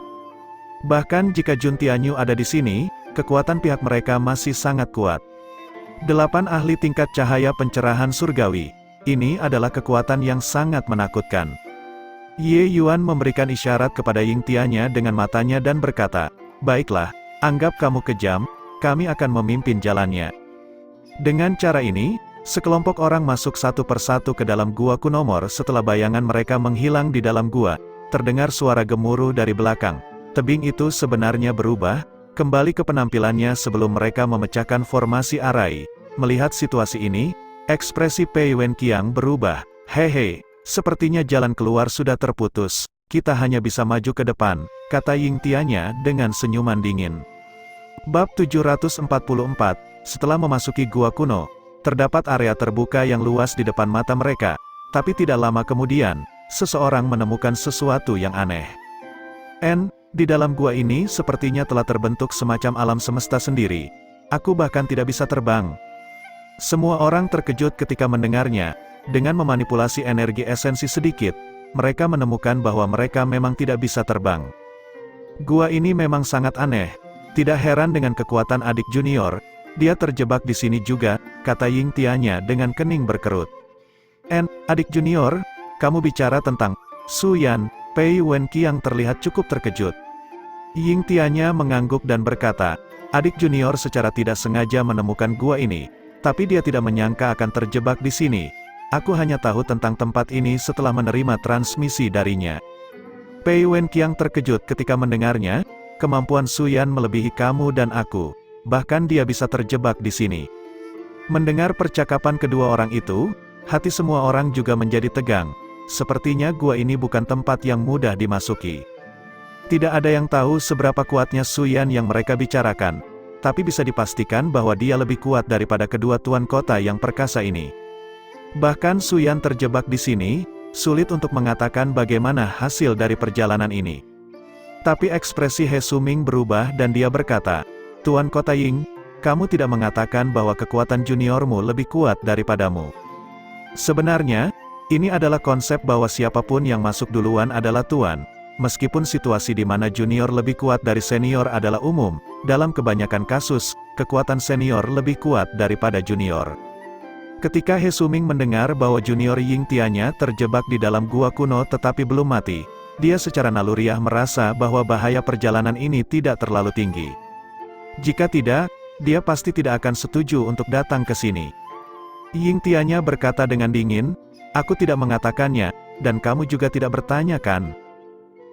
Bahkan jika Jun Tianyu ada di sini, kekuatan pihak mereka masih sangat kuat. 8 ahli tingkat cahaya pencerahan surgawi, ini adalah kekuatan yang sangat menakutkan. Ye Yuan memberikan isyarat kepada Ying Tianya dengan matanya dan berkata, baiklah, anggap kamu kejam, kami akan memimpin jalannya. Dengan cara ini, sekelompok orang masuk satu persatu ke dalam gua kunomor. Setelah bayangan mereka menghilang di dalam gua, terdengar suara gemuruh dari belakang. Tebing itu sebenarnya berubah, kembali ke penampilannya sebelum mereka memecahkan formasi arai. Melihat situasi ini, ekspresi Pei Wenqiang berubah. Hehe. Sepertinya jalan keluar sudah terputus, kita hanya bisa maju ke depan, kata Ying Tianya dengan senyuman dingin. Bab 744, setelah memasuki gua kuno, terdapat area terbuka yang luas di depan mata mereka, tapi tidak lama kemudian, seseorang menemukan sesuatu yang aneh. Di dalam gua ini sepertinya telah terbentuk semacam alam semesta sendiri. Aku bahkan tidak bisa terbang. Semua orang terkejut ketika mendengarnya. Dengan memanipulasi energi esensi sedikit, mereka menemukan bahwa mereka memang tidak bisa terbang. Gua ini memang sangat aneh. Tidak heran dengan kekuatan adik junior, dia terjebak di sini juga, kata Ying Tianya dengan kening berkerut. Adik junior, kamu bicara tentang Su Yan? Pei Wenqiang terlihat cukup terkejut. Ying Tianya mengangguk dan berkata, adik junior secara tidak sengaja menemukan gua ini, tapi dia tidak menyangka akan terjebak di sini. Aku hanya tahu tentang tempat ini setelah menerima transmisi darinya. Pei Wenqiang terkejut ketika mendengarnya, kemampuan Su Yan melebihi kamu dan aku, bahkan dia bisa terjebak di sini. Mendengar percakapan kedua orang itu, hati semua orang juga menjadi tegang. Sepertinya gua ini bukan tempat yang mudah dimasuki. Tidak ada yang tahu seberapa kuatnya Su Yan yang mereka bicarakan, tapi bisa dipastikan bahwa dia lebih kuat daripada kedua tuan kota yang perkasa ini. Bahkan Su Yan terjebak di sini, sulit untuk mengatakan bagaimana hasil dari perjalanan ini. Tapi ekspresi He Suming berubah dan dia berkata, Tuan Kota Ying, kamu tidak mengatakan bahwa kekuatan juniormu lebih kuat daripadamu. Sebenarnya, ini adalah konsep bahwa siapapun yang masuk duluan adalah tuan. Meskipun situasi di mana junior lebih kuat dari senior adalah umum, dalam kebanyakan kasus, kekuatan senior lebih kuat daripada junior. Ketika He Suming mendengar bahwa junior Ying Tianya terjebak di dalam gua kuno tetapi belum mati, dia secara naluriah merasa bahwa bahaya perjalanan ini tidak terlalu tinggi. Jika tidak, dia pasti tidak akan setuju untuk datang ke sini. Ying Tianya berkata dengan dingin, "Aku tidak mengatakannya, dan kamu juga tidak bertanya kan?"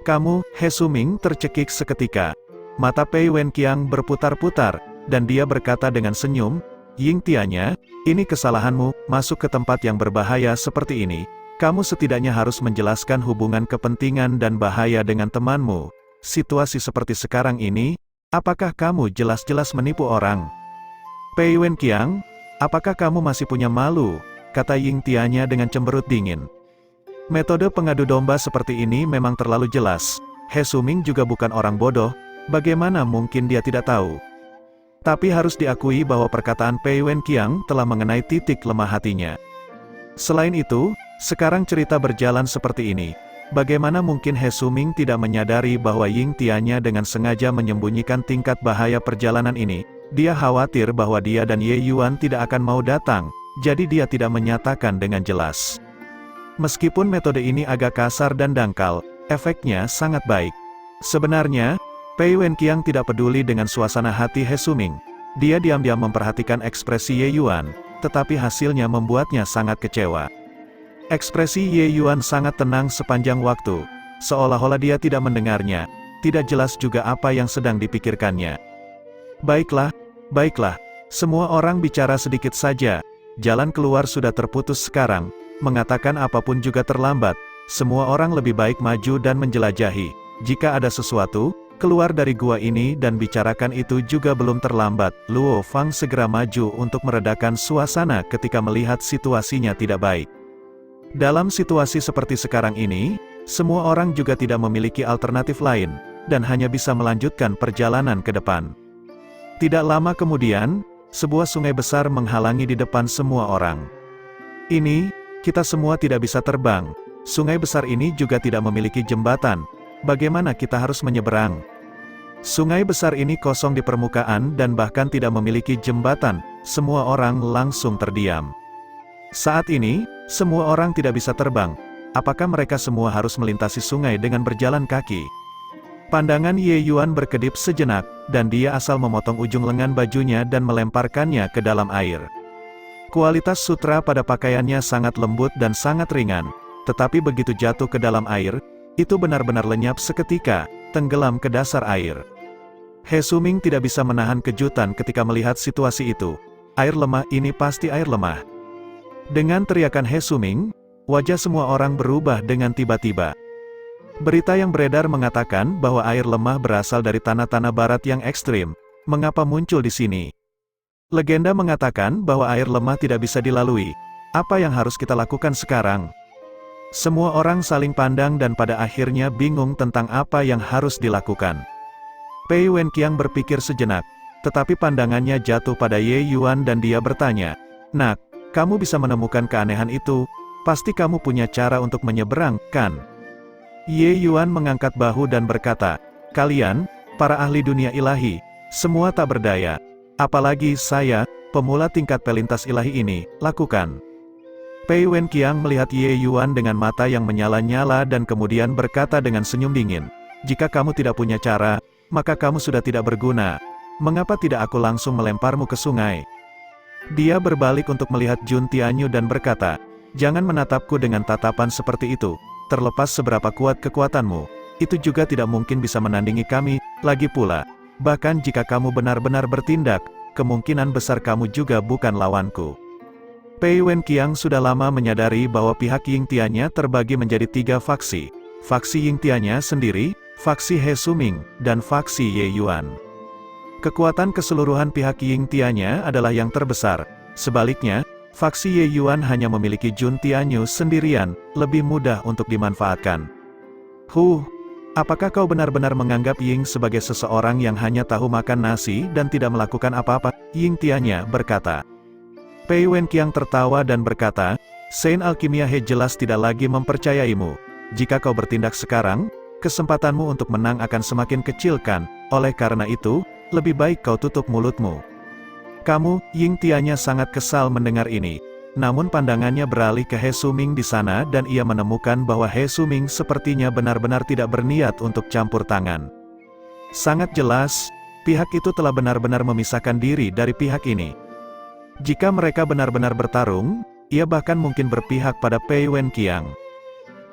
Kamu, He Suming tercekik seketika. Mata Pei Wenqiang berputar-putar, dan dia berkata dengan senyum, "Ying Tianya, ini kesalahanmu, masuk ke tempat yang berbahaya seperti ini. Kamu setidaknya harus menjelaskan hubungan kepentingan dan bahaya dengan temanmu. Situasi seperti sekarang ini, apakah kamu jelas-jelas menipu orang?" "Pei Wenqiang, apakah kamu masih punya malu?" kata Ying Tianya dengan cemberut dingin. Metode pengadu domba seperti ini memang terlalu jelas. He Suming juga bukan orang bodoh, bagaimana mungkin dia tidak tahu? Tapi harus diakui bahwa perkataan Pei Wenqiang telah mengenai titik lemah hatinya. Selain itu, sekarang cerita berjalan seperti ini. Bagaimana mungkin He Suming tidak menyadari bahwa Ying Tianya dengan sengaja menyembunyikan tingkat bahaya perjalanan ini? Dia khawatir bahwa dia dan Ye Yuan tidak akan mau datang, jadi dia tidak menyatakan dengan jelas. Meskipun metode ini agak kasar dan dangkal, efeknya sangat baik. Sebenarnya, Pei Wenqiang tidak peduli dengan suasana hati He Suming. Dia diam-diam memperhatikan ekspresi Ye Yuan, tetapi hasilnya membuatnya sangat kecewa. Ekspresi Ye Yuan sangat tenang sepanjang waktu, seolah-olah dia tidak mendengarnya, tidak jelas juga apa yang sedang dipikirkannya. Baiklah, semua orang bicara sedikit saja, jalan keluar sudah terputus sekarang. Mengatakan apapun juga terlambat, semua orang lebih baik maju dan menjelajahi. Jika ada sesuatu, keluar dari gua ini dan bicarakan itu juga belum terlambat. Luo Fang segera maju untuk meredakan suasana ketika melihat situasinya tidak baik. Dalam situasi seperti sekarang ini, semua orang juga tidak memiliki alternatif lain, dan hanya bisa melanjutkan perjalanan ke depan. Tidak lama kemudian, sebuah sungai besar menghalangi di depan semua orang. Kita semua tidak bisa terbang. Sungai besar ini juga tidak memiliki jembatan. Bagaimana kita harus menyeberang? Sungai besar ini kosong di permukaan dan bahkan tidak memiliki jembatan. Semua orang langsung terdiam. Saat ini, semua orang tidak bisa terbang. Apakah mereka semua harus melintasi sungai dengan berjalan kaki? Pandangan Ye Yuan berkedip sejenak, dan dia asal memotong ujung lengan bajunya dan melemparkannya ke dalam air. Kualitas sutra pada pakaiannya sangat lembut dan sangat ringan, tetapi begitu jatuh ke dalam air, itu benar-benar lenyap seketika, tenggelam ke dasar air. He Suming tidak bisa menahan kejutan ketika melihat situasi itu. Air lemah ini pasti air lemah. Dengan teriakan He Suming, wajah semua orang berubah dengan tiba-tiba. Berita yang beredar mengatakan bahwa air lemah berasal dari tanah-tanah barat yang ekstrim. Mengapa muncul di sini? Legenda mengatakan bahwa air lemah tidak bisa dilalui. Apa yang harus kita lakukan sekarang? Semua orang saling pandang dan pada akhirnya bingung tentang apa yang harus dilakukan. Pei Wenqiang berpikir sejenak, tetapi pandangannya jatuh pada Ye Yuan dan dia bertanya, "Nak, kamu bisa menemukan keanehan itu? Pasti kamu punya cara untuk menyeberang, kan?" Ye Yuan mengangkat bahu dan berkata, "Kalian, para ahli dunia ilahi, semua tak berdaya. Apalagi saya, pemula tingkat pelintas ilahi ini, lakukan." Pei Wenqiang melihat Ye Yuan dengan mata yang menyala-nyala dan kemudian berkata dengan senyum dingin, "Jika kamu tidak punya cara, maka kamu sudah tidak berguna. Mengapa tidak aku langsung melemparmu ke sungai?" Dia berbalik untuk melihat Jun Tianyu dan berkata, "Jangan menatapku dengan tatapan seperti itu. Terlepas seberapa kuat kekuatanmu, itu juga tidak mungkin bisa menandingi kami, lagi pula. Bahkan jika kamu benar-benar bertindak, kemungkinan besar kamu juga bukan lawanku." Pei Wenqiang sudah lama menyadari bahwa pihak Ying Tianya terbagi menjadi 3 faksi. Faksi Ying Tianya sendiri, faksi He Suming, dan faksi Ye Yuan. Kekuatan keseluruhan pihak Ying Tianya adalah yang terbesar. Sebaliknya, faksi Ye Yuan hanya memiliki Jun Tianyu sendirian, lebih mudah untuk dimanfaatkan. Apakah kau benar-benar menganggap Ying sebagai seseorang yang hanya tahu makan nasi dan tidak melakukan apa-apa? Ying Tianya berkata. Pei Wenqiang tertawa dan berkata, Saint Alkimia He jelas tidak lagi mempercayaimu. Jika kau bertindak sekarang, kesempatanmu untuk menang akan semakin kecil kan? Oleh karena itu, lebih baik kau tutup mulutmu. Kamu, Ying Tianya sangat kesal mendengar ini. Namun pandangannya beralih ke He Suming di sana dan ia menemukan bahwa He Suming sepertinya benar-benar tidak berniat untuk campur tangan. Sangat jelas, pihak itu telah benar-benar memisahkan diri dari pihak ini. Jika mereka benar-benar bertarung, ia bahkan mungkin berpihak pada Pei Wenqiang.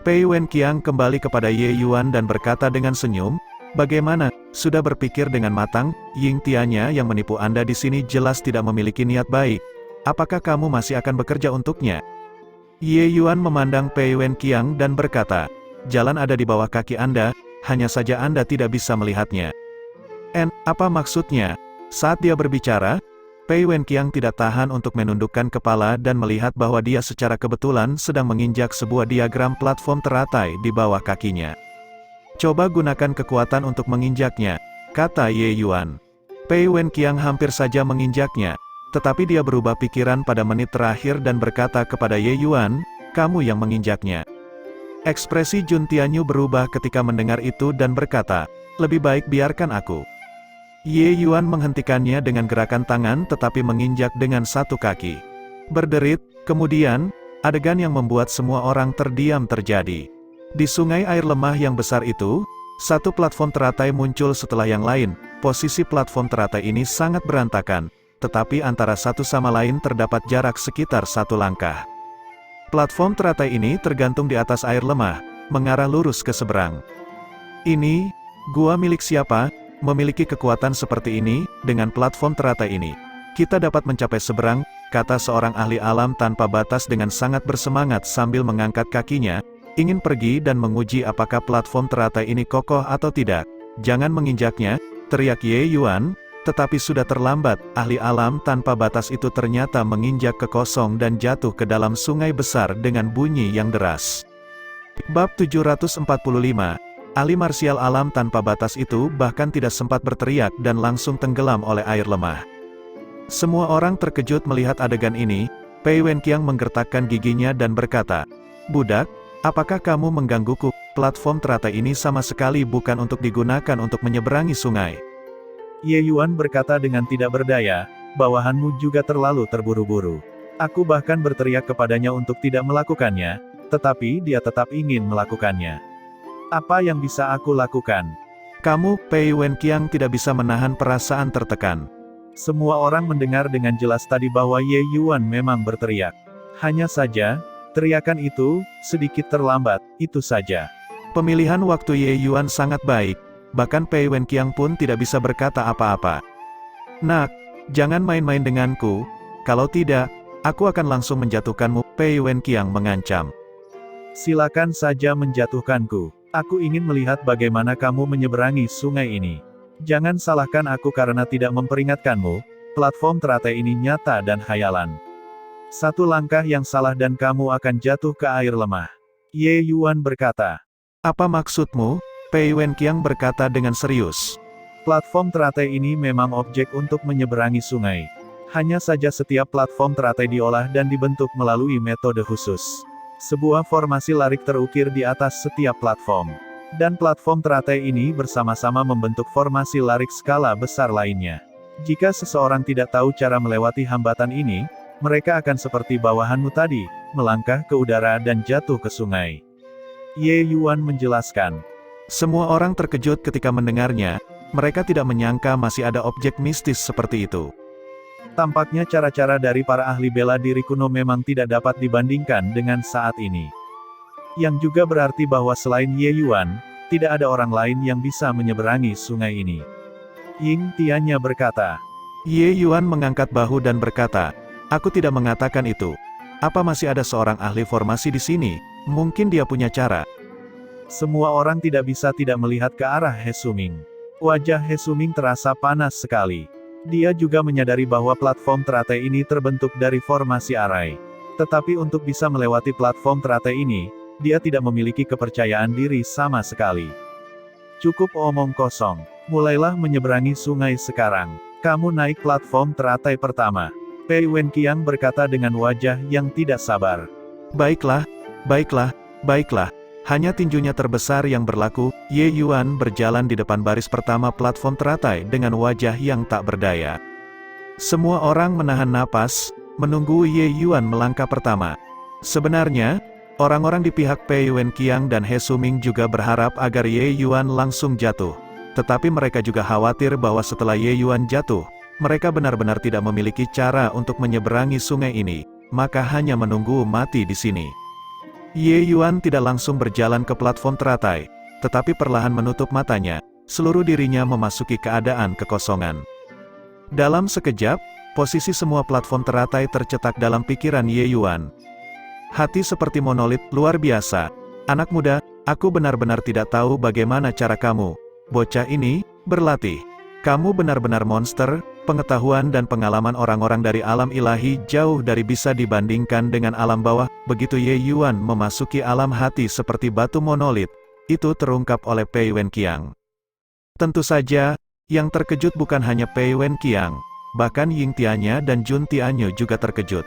Pei Wenqiang kembali kepada Ye Yuan dan berkata dengan senyum, bagaimana, sudah berpikir dengan matang, Ying Tianya yang menipu Anda di sini jelas tidak memiliki niat baik. Apakah kamu masih akan bekerja untuknya? Ye Yuan memandang Pei Wenqiang dan berkata, jalan ada di bawah kaki Anda, hanya saja Anda tidak bisa melihatnya. Apa maksudnya? Saat dia berbicara, Pei Wenqiang tidak tahan untuk menundukkan kepala dan melihat bahwa dia secara kebetulan sedang menginjak sebuah diagram platform teratai di bawah kakinya. Coba gunakan kekuatan untuk menginjaknya, kata Ye Yuan. Pei Wenqiang hampir saja menginjaknya, tetapi dia berubah pikiran pada menit terakhir dan berkata kepada Ye Yuan, kamu yang menginjaknya. Ekspresi Jun Tianyu berubah ketika mendengar itu dan berkata, lebih baik biarkan aku. Ye Yuan menghentikannya dengan gerakan tangan tetapi menginjak dengan satu kaki. Berderit, kemudian, adegan yang membuat semua orang terdiam terjadi. Di sungai air lemah yang besar itu, satu platform teratai muncul setelah yang lain. Posisi platform teratai ini sangat berantakan, tetapi antara satu sama lain terdapat jarak sekitar satu langkah. Platform teratai ini tergantung di atas air lemah, mengarah lurus ke seberang. Ini, gua milik siapa? Memiliki kekuatan seperti ini, dengan platform teratai ini, kita dapat mencapai seberang, kata seorang ahli alam tanpa batas dengan sangat bersemangat sambil mengangkat kakinya, ingin pergi dan menguji apakah platform teratai ini kokoh atau tidak. Jangan menginjaknya, teriak Ye Yuan, tetapi sudah terlambat, ahli alam tanpa batas itu ternyata menginjak ke kosong dan jatuh ke dalam sungai besar dengan bunyi yang deras. Bab 745 ahli marsial alam tanpa batas itu bahkan tidak sempat berteriak dan langsung tenggelam oleh air lemah. Semua orang terkejut melihat adegan ini. Pei Wenqiang menggertakkan giginya dan berkata, budak, apakah kamu menggangguku? Platform teratai ini sama sekali bukan untuk digunakan untuk menyeberangi sungai. Ye Yuan berkata dengan tidak berdaya, bawahanmu juga terlalu terburu-buru. Aku bahkan berteriak kepadanya untuk tidak melakukannya, tetapi dia tetap ingin melakukannya. Apa yang bisa aku lakukan? Kamu, Pei Wenqiang tidak bisa menahan perasaan tertekan. Semua orang mendengar dengan jelas tadi bahwa Ye Yuan memang berteriak. Hanya saja, teriakan itu, sedikit terlambat, itu saja. Pemilihan waktu Ye Yuan sangat baik, bahkan Pei Wenqiang pun tidak bisa berkata apa-apa. Nak, jangan main-main denganku, kalau tidak, aku akan langsung menjatuhkanmu, Pei Wenqiang mengancam. Silakan saja menjatuhkanku. Aku ingin melihat bagaimana kamu menyeberangi sungai ini. Jangan salahkan aku karena tidak memperingatkanmu, platform teratai ini nyata dan hayalan. Satu langkah yang salah dan kamu akan jatuh ke air lemah. Ye Yuan berkata. Apa maksudmu? Pei Wenqiang berkata dengan serius. Platform teratai ini memang objek untuk menyeberangi sungai. Hanya saja setiap platform teratai diolah dan dibentuk melalui metode khusus. Sebuah formasi larik terukir di atas setiap platform. Dan platform teratai ini bersama-sama membentuk formasi larik skala besar lainnya. Jika seseorang tidak tahu cara melewati hambatan ini, mereka akan seperti bawahanmu tadi, melangkah ke udara dan jatuh ke sungai. Ye Yuan menjelaskan. Semua orang terkejut ketika mendengarnya, mereka tidak menyangka masih ada objek mistis seperti itu. Tampaknya cara-cara dari para ahli bela diri kuno memang tidak dapat dibandingkan dengan saat ini. Yang juga berarti bahwa selain Ye Yuan, tidak ada orang lain yang bisa menyeberangi sungai ini. Ying Tianya berkata. Ye Yuan mengangkat bahu dan berkata, aku tidak mengatakan itu. Apa masih ada seorang ahli formasi di sini? Mungkin dia punya cara. Semua orang tidak bisa tidak melihat ke arah He Suming. Wajah He Suming terasa panas sekali. Dia juga menyadari bahwa platform teratai ini terbentuk dari formasi arai. Tetapi untuk bisa melewati platform teratai ini, dia tidak memiliki kepercayaan diri sama sekali. Cukup omong kosong. Mulailah menyeberangi sungai sekarang. Kamu naik platform teratai pertama. Pei Wenqiang berkata dengan wajah yang tidak sabar. Baiklah, baiklah, baiklah. Hanya tinjunya terbesar yang berlaku. Ye Yuan berjalan di depan baris pertama platform teratai dengan wajah yang tak berdaya. Semua orang menahan napas, menunggu Ye Yuan melangkah pertama. Sebenarnya, orang-orang di pihak Pei Wenqiang dan He Suming juga berharap agar Ye Yuan langsung jatuh. Tetapi mereka juga khawatir bahwa setelah Ye Yuan jatuh, mereka benar-benar tidak memiliki cara untuk menyeberangi sungai ini, maka hanya menunggu mati di sini. Ye Yuan tidak langsung berjalan ke platform teratai, tetapi perlahan menutup matanya, seluruh dirinya memasuki keadaan kekosongan. Dalam sekejap, posisi semua platform teratai tercetak dalam pikiran Ye Yuan. Hati seperti monolit, luar biasa. Anak muda, aku benar-benar tidak tahu bagaimana cara kamu, bocah ini, berlatih. Kamu benar-benar monster, pengetahuan dan pengalaman orang-orang dari alam ilahi jauh dari bisa dibandingkan dengan alam bawah. Begitu Ye Yuan memasuki alam hati seperti batu monolit, itu terungkap oleh Pei Wenqiang. Tentu saja, yang terkejut bukan hanya Pei Wenqiang, bahkan Ying Tianya dan Jun Tianyu juga terkejut.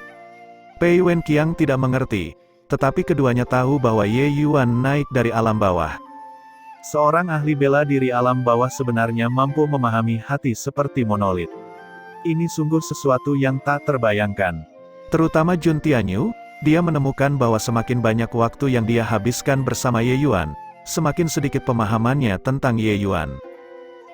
Pei Wenqiang tidak mengerti, tetapi keduanya tahu bahwa Ye Yuan naik dari alam bawah. Seorang ahli bela diri alam bawah sebenarnya mampu memahami hati seperti monolit. Ini sungguh sesuatu yang tak terbayangkan. Terutama Jun Tianyu, dia menemukan bahwa semakin banyak waktu yang dia habiskan bersama Ye Yuan, semakin sedikit pemahamannya tentang Ye Yuan.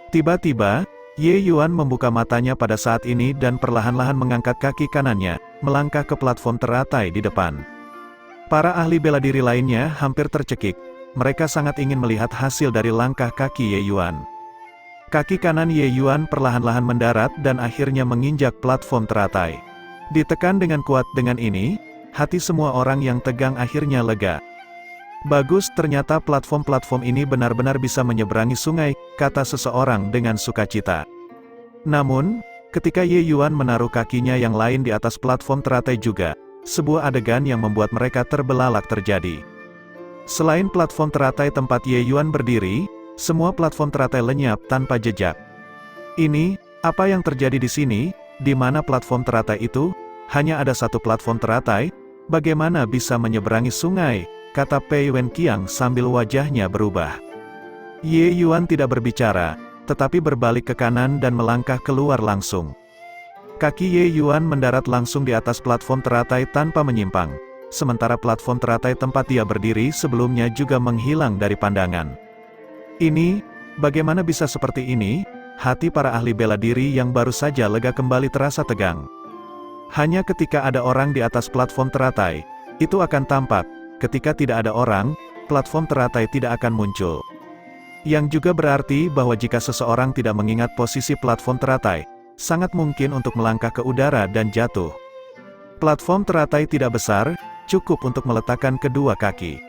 Tiba-tiba, Ye Yuan membuka matanya pada saat ini dan perlahan-lahan mengangkat kaki kanannya, melangkah ke platform teratai di depan. Para ahli bela diri lainnya hampir tercekik. Mereka sangat ingin melihat hasil dari langkah kaki Ye Yuan. Kaki kanan Ye Yuan perlahan-lahan mendarat dan akhirnya menginjak platform teratai. Ditekan dengan kuat dengan ini, hati semua orang yang tegang akhirnya lega. Bagus, ternyata platform-platform ini benar-benar bisa menyeberangi sungai, kata seseorang dengan sukacita. Namun, ketika Ye Yuan menaruh kakinya yang lain di atas platform teratai juga, sebuah adegan yang membuat mereka terbelalak terjadi. Selain platform teratai tempat Ye Yuan berdiri, semua platform teratai lenyap tanpa jejak. Ini, apa yang terjadi di sini? Di mana platform teratai itu? Hanya ada satu platform teratai? Bagaimana bisa menyeberangi sungai? Kata Pei Wenqiang sambil wajahnya berubah. Ye Yuan tidak berbicara, tetapi berbalik ke kanan dan melangkah keluar langsung. Kaki Ye Yuan mendarat langsung di atas platform teratai tanpa menyimpang. Sementara platform teratai tempat dia berdiri sebelumnya juga menghilang dari pandangan. Ini, bagaimana bisa seperti ini? Hati para ahli bela diri yang baru saja lega kembali terasa tegang. Hanya ketika ada orang di atas platform teratai, itu akan tampak. Ketika tidak ada orang, platform teratai tidak akan muncul. Yang juga berarti bahwa jika seseorang tidak mengingat posisi platform teratai, sangat mungkin untuk melangkah ke udara dan jatuh. Platform teratai tidak besar, cukup untuk meletakkan kedua kaki.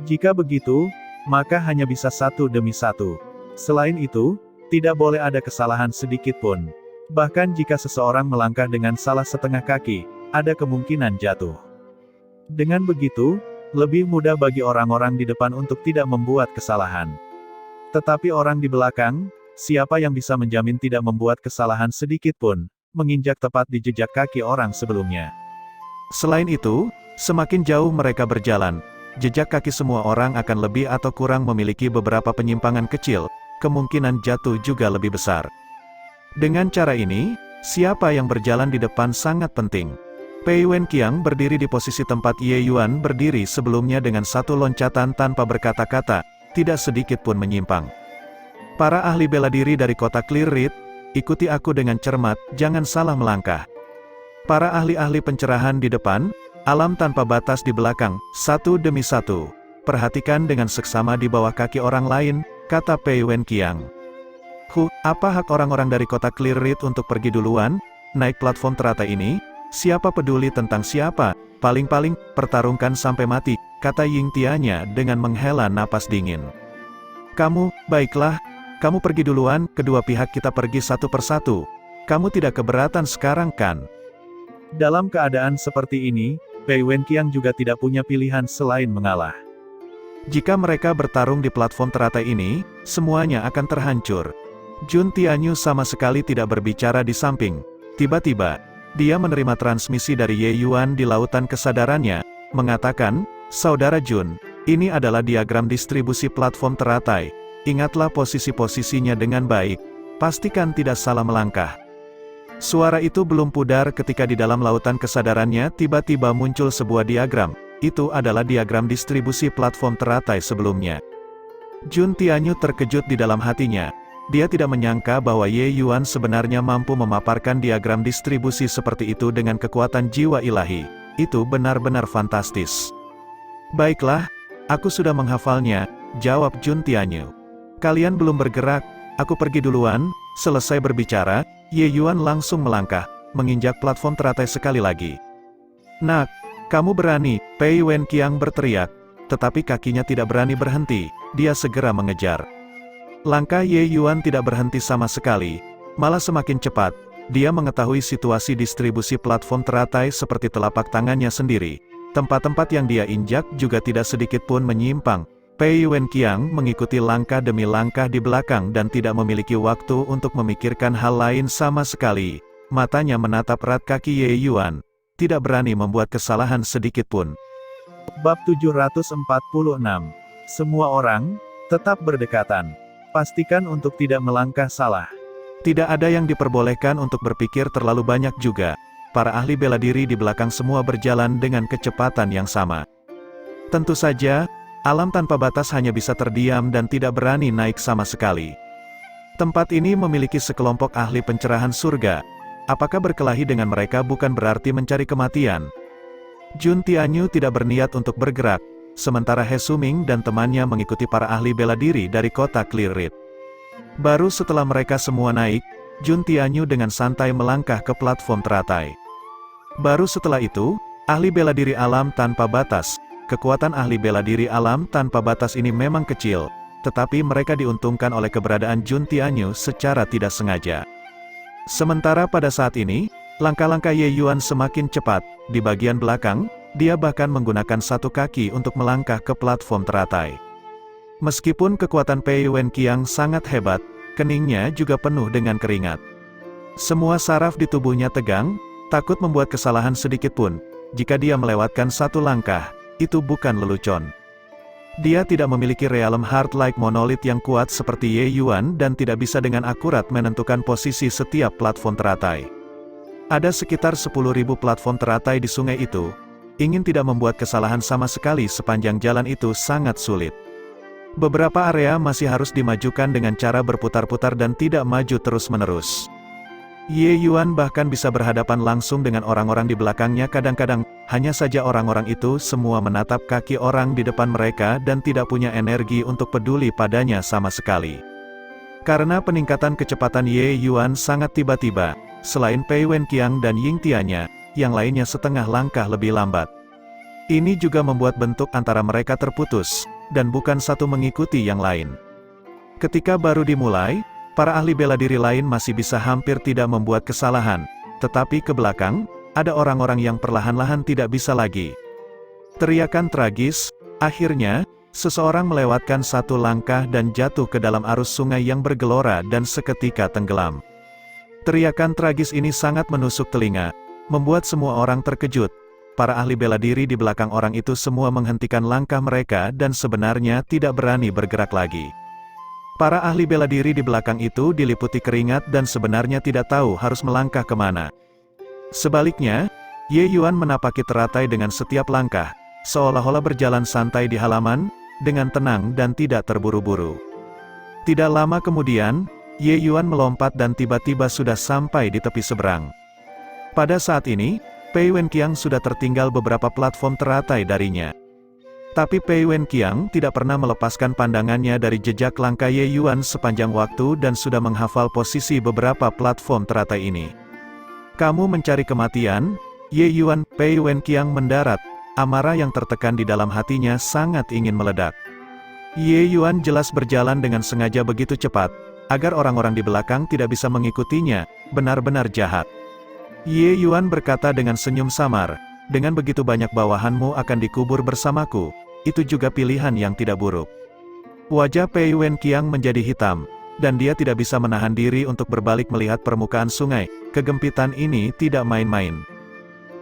Jika begitu, maka hanya bisa satu demi satu. Selain itu, tidak boleh ada kesalahan sedikit pun. Bahkan jika seseorang melangkah dengan salah setengah kaki, ada kemungkinan jatuh. Dengan begitu, lebih mudah bagi orang-orang di depan untuk tidak membuat kesalahan. Tetapi orang di belakang, siapa yang bisa menjamin tidak membuat kesalahan sedikit pun, menginjak tepat di jejak kaki orang sebelumnya. Selain itu, semakin jauh mereka berjalan, jejak kaki semua orang akan lebih atau kurang memiliki beberapa penyimpangan kecil, kemungkinan jatuh juga lebih besar. Dengan cara ini, siapa yang berjalan di depan sangat penting. Pei Wenqiang berdiri di posisi tempat Ye Yuan berdiri sebelumnya dengan satu loncatan tanpa berkata-kata, tidak sedikit pun menyimpang. Para ahli bela diri dari kota Clear Reed, ikuti aku dengan cermat, jangan salah melangkah. Para ahli-ahli pencerahan di depan, alam tanpa batas di belakang, satu demi satu. Perhatikan dengan seksama di bawah kaki orang lain, kata Pei Wenqiang. Apa hak orang-orang dari kota Clear Reed untuk pergi duluan? Naik platform teratai ini? Siapa peduli tentang siapa? Paling-paling, pertarungkan sampai mati, kata Ying Tianya dengan menghela napas dingin. Kamu, baiklah, kamu pergi duluan, kedua pihak kita pergi satu persatu. Kamu tidak keberatan sekarang kan? Dalam keadaan seperti ini, Pei Wenqiang juga tidak punya pilihan selain mengalah. Jika mereka bertarung di platform teratai ini, semuanya akan terhancur. Jun Tianyu sama sekali tidak berbicara di samping. Tiba-tiba, dia menerima transmisi dari Ye Yuan di lautan kesadarannya, mengatakan, "Saudara Jun, ini adalah diagram distribusi platform teratai. Ingatlah posisi-posisinya dengan baik. Pastikan tidak salah melangkah." Suara itu belum pudar ketika di dalam lautan kesadarannya tiba-tiba muncul sebuah diagram. Itu adalah diagram distribusi platform teratai sebelumnya. Jun Tianyu terkejut di dalam hatinya. Dia tidak menyangka bahwa Ye Yuan sebenarnya mampu memaparkan diagram distribusi seperti itu dengan kekuatan jiwa ilahi. Itu benar-benar fantastis. "Baiklah, aku sudah menghafalnya," jawab Jun Tianyu. "Kalian belum bergerak, aku pergi duluan." Selesai berbicara, Ye Yuan langsung melangkah, menginjak platform teratai sekali lagi. "Nak, kamu berani," Pei Wen Qiang berteriak, tetapi kakinya tidak berani berhenti, dia segera mengejar. Langkah Ye Yuan tidak berhenti sama sekali, malah semakin cepat. Dia mengetahui situasi distribusi platform teratai seperti telapak tangannya sendiri. Tempat-tempat yang dia injak juga tidak sedikit pun menyimpang. Pei Wen Qiang mengikuti langkah demi langkah di belakang dan tidak memiliki waktu untuk memikirkan hal lain sama sekali. Matanya menatap erat kaki Ye Yuan, tidak berani membuat kesalahan sedikit pun. Bab 746. Semua orang, tetap berdekatan. Pastikan untuk tidak melangkah salah. Tidak ada yang diperbolehkan untuk berpikir terlalu banyak juga. Para ahli bela diri di belakang semua berjalan dengan kecepatan yang sama. Tentu saja, alam tanpa batas hanya bisa terdiam dan tidak berani naik sama sekali. Tempat ini memiliki sekelompok ahli pencerahan surga. Apakah berkelahi dengan mereka bukan berarti mencari kematian? Jun Tianyu tidak berniat untuk bergerak, sementara He Suming dan temannya mengikuti para ahli bela diri dari kota Clear Rit. Baru setelah mereka semua naik, Jun Tianyu dengan santai melangkah ke platform teratai. Baru setelah itu, ahli bela diri alam tanpa batas. Kekuatan ahli bela diri alam tanpa batas ini memang kecil, tetapi mereka diuntungkan oleh keberadaan Jun Tianyu secara tidak sengaja. Sementara pada saat ini, langkah-langkah Ye Yuan semakin cepat. Di bagian belakang, dia bahkan menggunakan satu kaki untuk melangkah ke platform teratai. Meskipun kekuatan Pei Wen Qiang sangat hebat, keningnya juga penuh dengan keringat. Semua saraf di tubuhnya tegang, takut membuat kesalahan sedikit pun. Jika dia melewatkan satu langkah, itu bukan lelucon. Dia tidak memiliki realm heart-like monolith yang kuat seperti Ye Yuan dan tidak bisa dengan akurat menentukan posisi setiap platform teratai. Ada sekitar 10.000 platform teratai di sungai itu. Ingin tidak membuat kesalahan sama sekali sepanjang jalan itu sangat sulit. Beberapa area masih harus dimajukan dengan cara berputar-putar dan tidak maju terus-menerus. Ye Yuan bahkan bisa berhadapan langsung dengan orang-orang di belakangnya kadang-kadang, hanya saja orang-orang itu semua menatap kaki orang di depan mereka dan tidak punya energi untuk peduli padanya sama sekali. Karena peningkatan kecepatan Ye Yuan sangat tiba-tiba, selain Pei Wen Qiang dan Ying Tianya, yang lainnya setengah langkah lebih lambat. Ini juga membuat bentuk antara mereka terputus, dan bukan satu mengikuti yang lain. Ketika baru dimulai, para ahli bela diri lain masih bisa hampir tidak membuat kesalahan, tetapi ke belakang, ada orang-orang yang perlahan-lahan tidak bisa lagi. Teriakan tragis, akhirnya, seseorang melewatkan satu langkah dan jatuh ke dalam arus sungai yang bergelora dan seketika tenggelam. Teriakan tragis ini sangat menusuk telinga, membuat semua orang terkejut. Para ahli bela diri di belakang orang itu semua menghentikan langkah mereka dan sebenarnya tidak berani bergerak lagi. Para ahli bela diri di belakang itu diliputi keringat dan sebenarnya tidak tahu harus melangkah kemana. Sebaliknya, Ye Yuan menapaki teratai dengan setiap langkah, seolah-olah berjalan santai di halaman, dengan tenang dan tidak terburu-buru. Tidak lama kemudian, Ye Yuan melompat dan tiba-tiba sudah sampai di tepi seberang. Pada saat ini, Pei Wen Qiang sudah tertinggal beberapa platform teratai darinya. Tapi Pei Wen Qiang tidak pernah melepaskan pandangannya dari jejak langkah Ye Yuan sepanjang waktu dan sudah menghafal posisi beberapa platform teratai ini. "Kamu mencari kematian?" Ye Yuan. Pei Wen Qiang mendarat, amarah yang tertekan di dalam hatinya sangat ingin meledak. Ye Yuan jelas berjalan dengan sengaja begitu cepat, agar orang-orang di belakang tidak bisa mengikutinya, benar-benar jahat. Ye Yuan berkata dengan senyum samar, "Dengan begitu banyak bawahanmu akan dikubur bersamaku. itu juga pilihan yang tidak buruk. Wajah Pei Wenqiang menjadi hitam, dan dia tidak bisa menahan diri untuk berbalik melihat permukaan sungai. Kegempitan ini tidak main-main.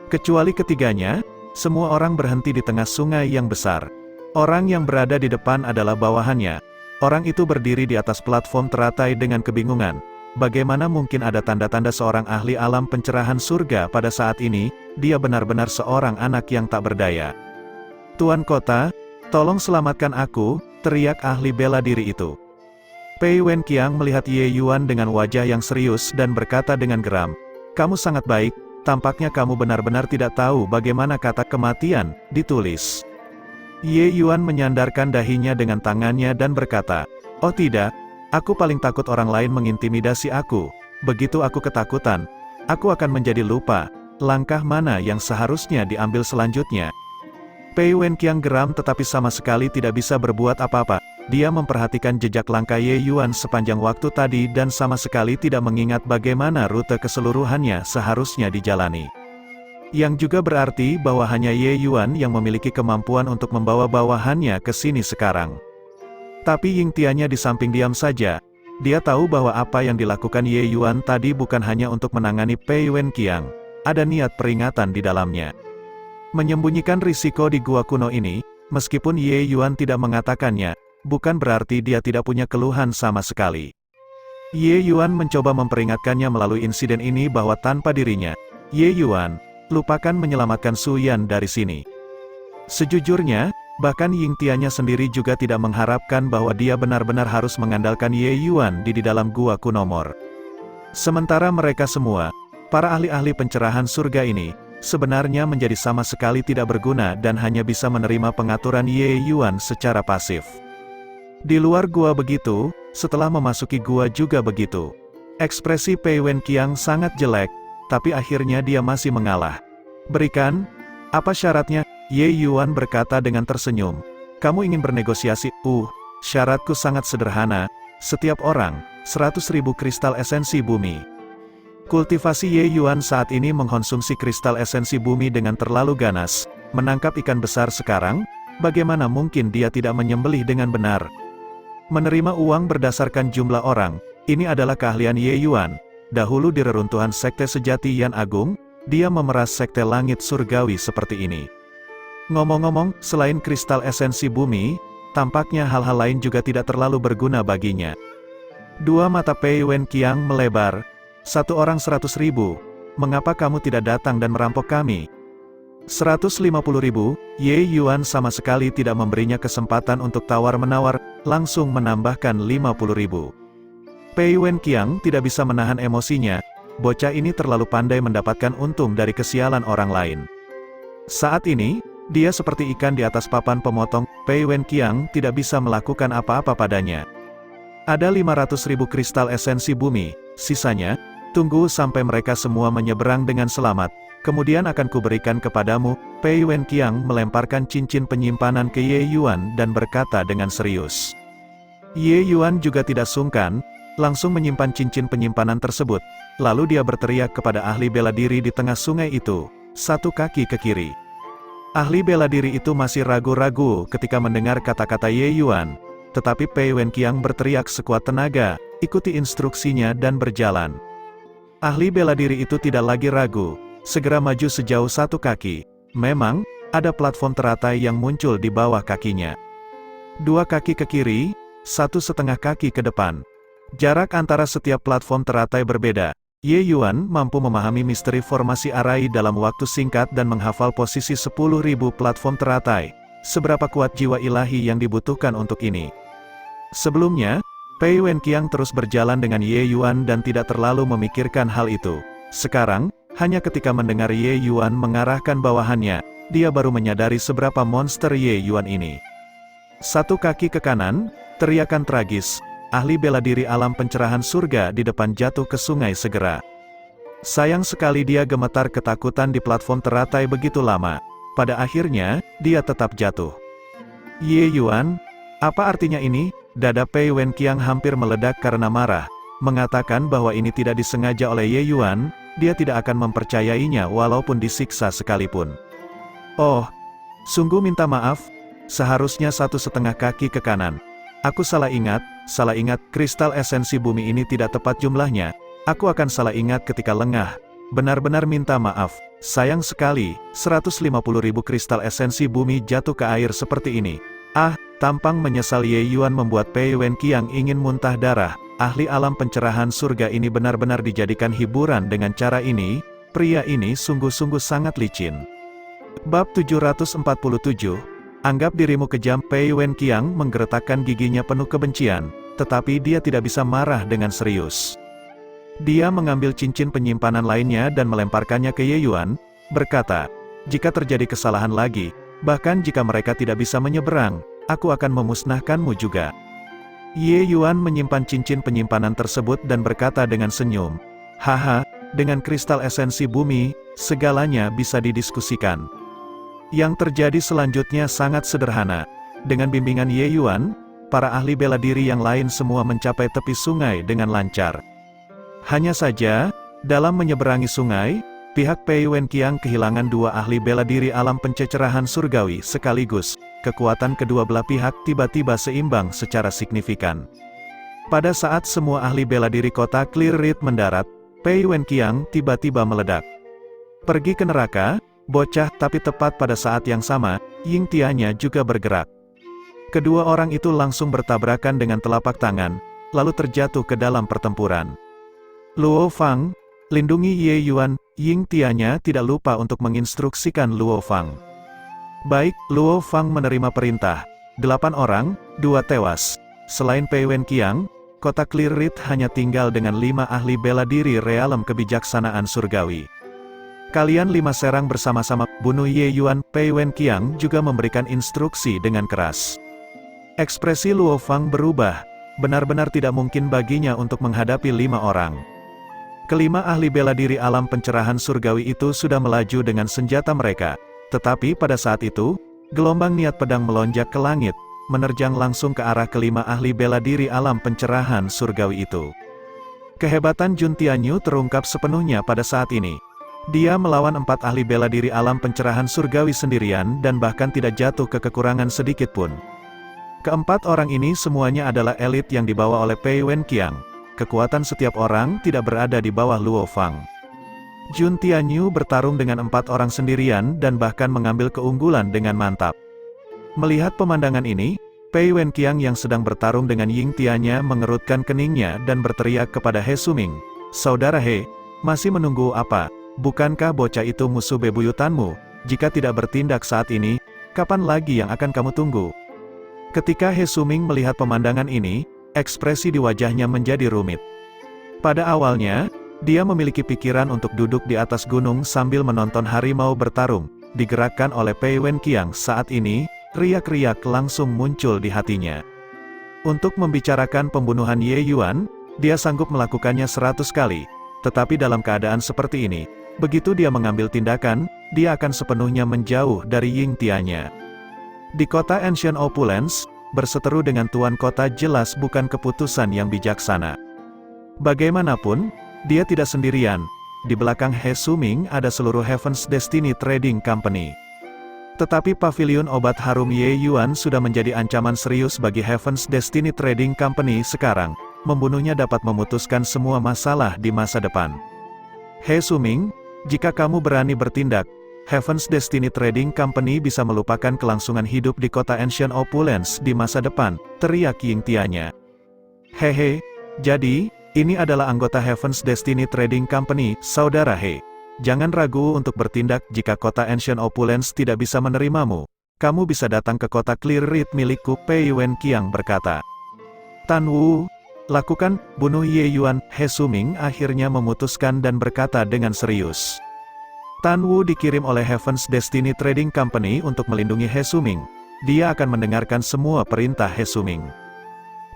Kecuali ketiganya, semua orang berhenti di tengah sungai yang besar. Orang yang berada di depan adalah bawahannya. Orang itu berdiri di atas platform teratai dengan kebingungan. Bagaimana mungkin ada tanda-tanda seorang ahli alam pencerahan surga pada saat ini? Dia benar-benar seorang anak yang tak berdaya. "Tuan Kota, tolong selamatkan aku," teriak ahli bela diri itu. Pei Wenqiang melihat Ye Yuan dengan wajah yang serius dan berkata dengan geram, "Kamu sangat baik, tampaknya kamu benar-benar tidak tahu bagaimana kata kematian ditulis." Ye Yuan menyandarkan dahinya dengan tangannya dan berkata, "Oh tidak, aku paling takut orang lain mengintimidasi aku. Begitu aku ketakutan, aku akan menjadi lupa langkah mana yang seharusnya diambil selanjutnya." Pei Wenqiang geram tetapi sama sekali tidak bisa berbuat apa-apa. Dia memperhatikan jejak langkah Ye Yuan sepanjang waktu tadi dan sama sekali tidak mengingat bagaimana rute keseluruhannya seharusnya dijalani. Yang juga berarti bahwa hanya Ye Yuan yang memiliki kemampuan untuk membawa bawahannya ke sini sekarang. Tapi Ying Tianya di samping diam saja. Dia tahu bahwa apa yang dilakukan Ye Yuan tadi bukan hanya untuk menangani Pei Wenqiang. Ada niat peringatan di dalamnya. Menyembunyikan risiko di gua kuno ini, meskipun Ye Yuan tidak mengatakannya, bukan berarti dia tidak punya keluhan sama sekali. Ye Yuan mencoba memperingatkannya melalui insiden ini bahwa tanpa dirinya, Ye Yuan, lupakan menyelamatkan Su Yan dari sini. Sejujurnya, bahkan Ying Tianya sendiri juga tidak mengharapkan bahwa dia benar-benar harus mengandalkan Ye Yuan di dalam gua kuno Mor. Sementara mereka semua, para ahli-ahli pencerahan surga ini, sebenarnya menjadi sama sekali tidak berguna dan hanya bisa menerima pengaturan Ye Yuan secara pasif. Di luar gua begitu, setelah memasuki gua juga begitu. Ekspresi Pei Wenqiang sangat jelek, tapi akhirnya dia masih mengalah. "Berikan, apa syaratnya?" Ye Yuan berkata dengan tersenyum. "Kamu ingin bernegosiasi? Syaratku sangat sederhana. Setiap orang, 100.000 kristal esensi bumi." Kultivasi Ye Yuan saat ini mengkonsumsi kristal esensi bumi dengan terlalu ganas. Menangkap ikan besar sekarang, bagaimana mungkin dia tidak menyembelih dengan benar? Menerima uang berdasarkan jumlah orang, ini adalah keahlian Ye Yuan. Dahulu di reruntuhan sekte sejati Yan Agung, dia memeras sekte langit surgawi seperti ini. Ngomong-ngomong, selain kristal esensi bumi, tampaknya hal-hal lain juga tidak terlalu berguna baginya. Dua mata Pei Wenqiang melebar. "Satu orang 100.000, mengapa kamu tidak datang dan merampok kami?" 150.000, Ye Yuan sama sekali tidak memberinya kesempatan untuk tawar-menawar, langsung menambahkan 50.000. Pei Wenqiang tidak bisa menahan emosinya, bocah ini terlalu pandai mendapatkan untung dari kesialan orang lain. Saat ini, dia seperti ikan di atas papan pemotong. Pei Wenqiang tidak bisa melakukan apa-apa padanya. Ada 500.000 kristal esensi bumi, sisanya, tunggu sampai mereka semua menyeberang dengan selamat, kemudian akan kuberikan kepadamu. Pei Wenqiang melemparkan cincin penyimpanan ke Ye Yuan dan berkata dengan serius. Ye Yuan juga tidak sungkan, langsung menyimpan cincin penyimpanan tersebut, lalu dia berteriak kepada ahli bela diri di tengah sungai itu, "Satu kaki ke kiri." Ahli bela diri itu masih ragu-ragu ketika mendengar kata-kata Ye Yuan, tetapi Pei Wenqiang berteriak sekuat tenaga, "Ikuti instruksinya dan berjalan." Ahli bela diri itu tidak lagi ragu, segera maju sejauh 1 kaki. Memang, ada platform teratai yang muncul di bawah kakinya. 2 kaki ke kiri, 1,5 kaki ke depan. Jarak antara setiap platform teratai berbeda. Ye Yuan mampu memahami misteri formasi arai dalam waktu singkat dan menghafal posisi 10.000 platform teratai. Seberapa kuat jiwa ilahi yang dibutuhkan untuk ini? Sebelumnya, Pei Wenqiang terus berjalan dengan Ye Yuan dan tidak terlalu memikirkan hal itu. Sekarang, hanya ketika mendengar Ye Yuan mengarahkan bawahannya, dia baru menyadari seberapa monster Ye Yuan ini. 1 kaki ke kanan, teriakan tragis, ahli bela diri alam pencerahan surga di depan jatuh ke sungai segera. Sayang sekali dia gemetar ketakutan di platform teratai begitu lama. Pada akhirnya, dia tetap jatuh. Ye Yuan, apa artinya ini? Dada Pei Wenqiang hampir meledak karena marah, mengatakan bahwa ini tidak disengaja oleh Ye Yuan, dia tidak akan mempercayainya walaupun disiksa sekalipun. "Oh, sungguh minta maaf, seharusnya 1,5 kaki ke kanan. Aku salah ingat, kristal esensi bumi ini tidak tepat jumlahnya. Aku akan salah ingat ketika lengah. Benar-benar minta maaf. Sayang sekali, 150.000 kristal esensi bumi jatuh ke air seperti ini. Ah, tampang menyesal Ye Yuan membuat Pei Wenqiang ingin muntah darah. Ahli alam pencerahan surga ini benar-benar dijadikan hiburan dengan cara ini. Pria ini sungguh-sungguh sangat licin. Bab 747, anggap dirimu kejam. Pei Wenqiang menggeretakkan giginya penuh kebencian, tetapi dia tidak bisa marah dengan serius. Dia mengambil cincin penyimpanan lainnya dan melemparkannya ke Ye Yuan, berkata, "Jika terjadi kesalahan lagi, bahkan jika mereka tidak bisa menyeberang, aku akan memusnahkanmu juga." Ye Yuan menyimpan cincin penyimpanan tersebut dan berkata dengan senyum, "Haha, dengan kristal esensi bumi, segalanya bisa didiskusikan." Yang terjadi selanjutnya sangat sederhana. Dengan bimbingan Ye Yuan, para ahli bela diri yang lain semua mencapai tepi sungai dengan lancar. Hanya saja, dalam menyeberangi sungai, pihak Pei Wenqiang kehilangan 2 ahli bela diri alam pencerahan surgawi sekaligus. Kekuatan kedua belah pihak tiba-tiba seimbang secara signifikan. Pada saat semua ahli bela diri kota Clear Reed mendarat, Pei Wenqiang tiba-tiba meledak. Pergi ke neraka, bocah. Tapi tepat pada saat yang sama, Ying Tianya juga bergerak. Kedua orang itu langsung bertabrakan dengan telapak tangan, lalu terjatuh ke dalam pertempuran. Luo Fang, lindungi Ye Yuan. Ying Tianya tidak lupa untuk menginstruksikan Luo Fang. Baik, Luo Fang menerima perintah. 8 orang, 2 tewas. Selain Pei Wenqiang, kota Clear Reed hanya tinggal dengan 5 ahli bela diri realem kebijaksanaan surgawi. Kalian 5 serang bersama-sama, bunuh Ye Yuan. Pei Wenqiang juga memberikan instruksi dengan keras. Ekspresi Luo Fang berubah. Benar-benar tidak mungkin baginya untuk menghadapi 5 orang. Kelima ahli bela diri alam pencerahan surgawi itu sudah melaju dengan senjata mereka. Tetapi pada saat itu, gelombang niat pedang melonjak ke langit, menerjang langsung ke arah kelima ahli bela diri alam pencerahan surgawi itu. Kehebatan Jun Tianyu terungkap sepenuhnya pada saat ini. Dia melawan 4 ahli bela diri alam pencerahan surgawi sendirian dan bahkan tidak jatuh ke kekurangan sedikit pun. Keempat orang ini semuanya adalah elit yang dibawa oleh Pei Wenqiang. Kekuatan setiap orang tidak berada di bawah Luo Fang. Jun Tianyu bertarung dengan 4 orang sendirian dan bahkan mengambil keunggulan dengan mantap. Melihat pemandangan ini, Pei Wenqiang yang sedang bertarung dengan Ying Tianya mengerutkan keningnya dan berteriak kepada He Suming, "Saudara He, masih menunggu apa? Bukankah bocah itu musuh bebuyutanmu? Jika tidak bertindak saat ini, kapan lagi yang akan kamu tunggu?" Ketika He Suming melihat pemandangan ini, ekspresi di wajahnya menjadi rumit. Pada awalnya, dia memiliki pikiran untuk duduk di atas gunung sambil menonton harimau bertarung, digerakkan oleh Pei Wenqiang. Saat ini, riak-riak langsung muncul di hatinya. Untuk membicarakan pembunuhan Ye Yuan, dia sanggup melakukannya 100 kali. Tetapi dalam keadaan seperti ini, begitu dia mengambil tindakan, dia akan sepenuhnya menjauh dari Ying Tianya. Di kota Ancient Opulence, berseteru dengan tuan kota jelas bukan keputusan yang bijaksana. Bagaimanapun, dia tidak sendirian. Di belakang He Suming ada seluruh Heaven's Destiny Trading Company. Tetapi pavilion obat harum Ye Yuan sudah menjadi ancaman serius bagi Heaven's Destiny Trading Company sekarang. Membunuhnya dapat memutuskan semua masalah di masa depan. He Suming, jika kamu berani bertindak, Heaven's Destiny Trading Company bisa melupakan kelangsungan hidup di kota Ancient Opulence di masa depan, teriak Ying Tianya. Hehe, jadi, ini adalah anggota Heaven's Destiny Trading Company, saudara He. Jangan ragu untuk bertindak jika kota Ancient Opulence tidak bisa menerimamu. Kamu bisa datang ke kota Clear Reed milikku, Pei Wenqiang berkata. Tan Wu, lakukan, bunuh Ye Yuan. He Suming akhirnya memutuskan dan berkata dengan serius. Tan Wu dikirim oleh Heaven's Destiny Trading Company untuk melindungi He Suming. Dia akan mendengarkan semua perintah He Suming.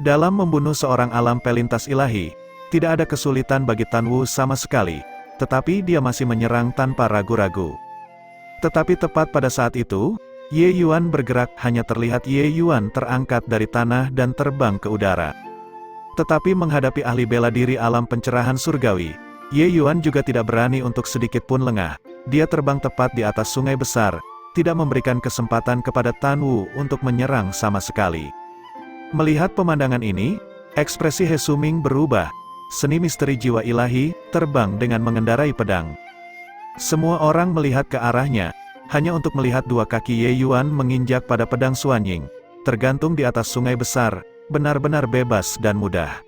Dalam membunuh seorang alam pelintas ilahi, tidak ada kesulitan bagi Tan Wu sama sekali, tetapi dia masih menyerang tanpa ragu-ragu. Tetapi tepat pada saat itu, Ye Yuan bergerak. Hanya terlihat Ye Yuan terangkat dari tanah dan terbang ke udara. Tetapi menghadapi ahli bela diri alam pencerahan surgawi, Ye Yuan juga tidak berani untuk sedikit pun lengah. Dia terbang tepat di atas sungai besar, tidak memberikan kesempatan kepada Tan Wu untuk menyerang sama sekali. Melihat pemandangan ini, ekspresi He Suming berubah. Seni misteri jiwa ilahi terbang dengan mengendarai pedang. Semua orang melihat ke arahnya, hanya untuk melihat dua kaki Ye Yuan menginjak pada pedang Xuanying, tergantung di atas sungai besar, benar-benar bebas dan mudah.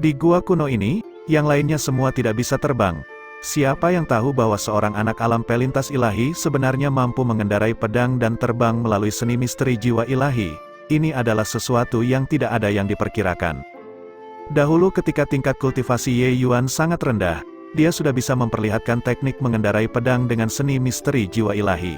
Di gua kuno ini, yang lainnya semua tidak bisa terbang. Siapa yang tahu bahwa seorang anak alam pelintas ilahi sebenarnya mampu mengendarai pedang dan terbang melalui seni misteri jiwa ilahi? Ini adalah sesuatu yang tidak ada yang diperkirakan. Dahulu ketika tingkat kultivasi Ye Yuan sangat rendah, dia sudah bisa memperlihatkan teknik mengendarai pedang dengan seni misteri jiwa ilahi.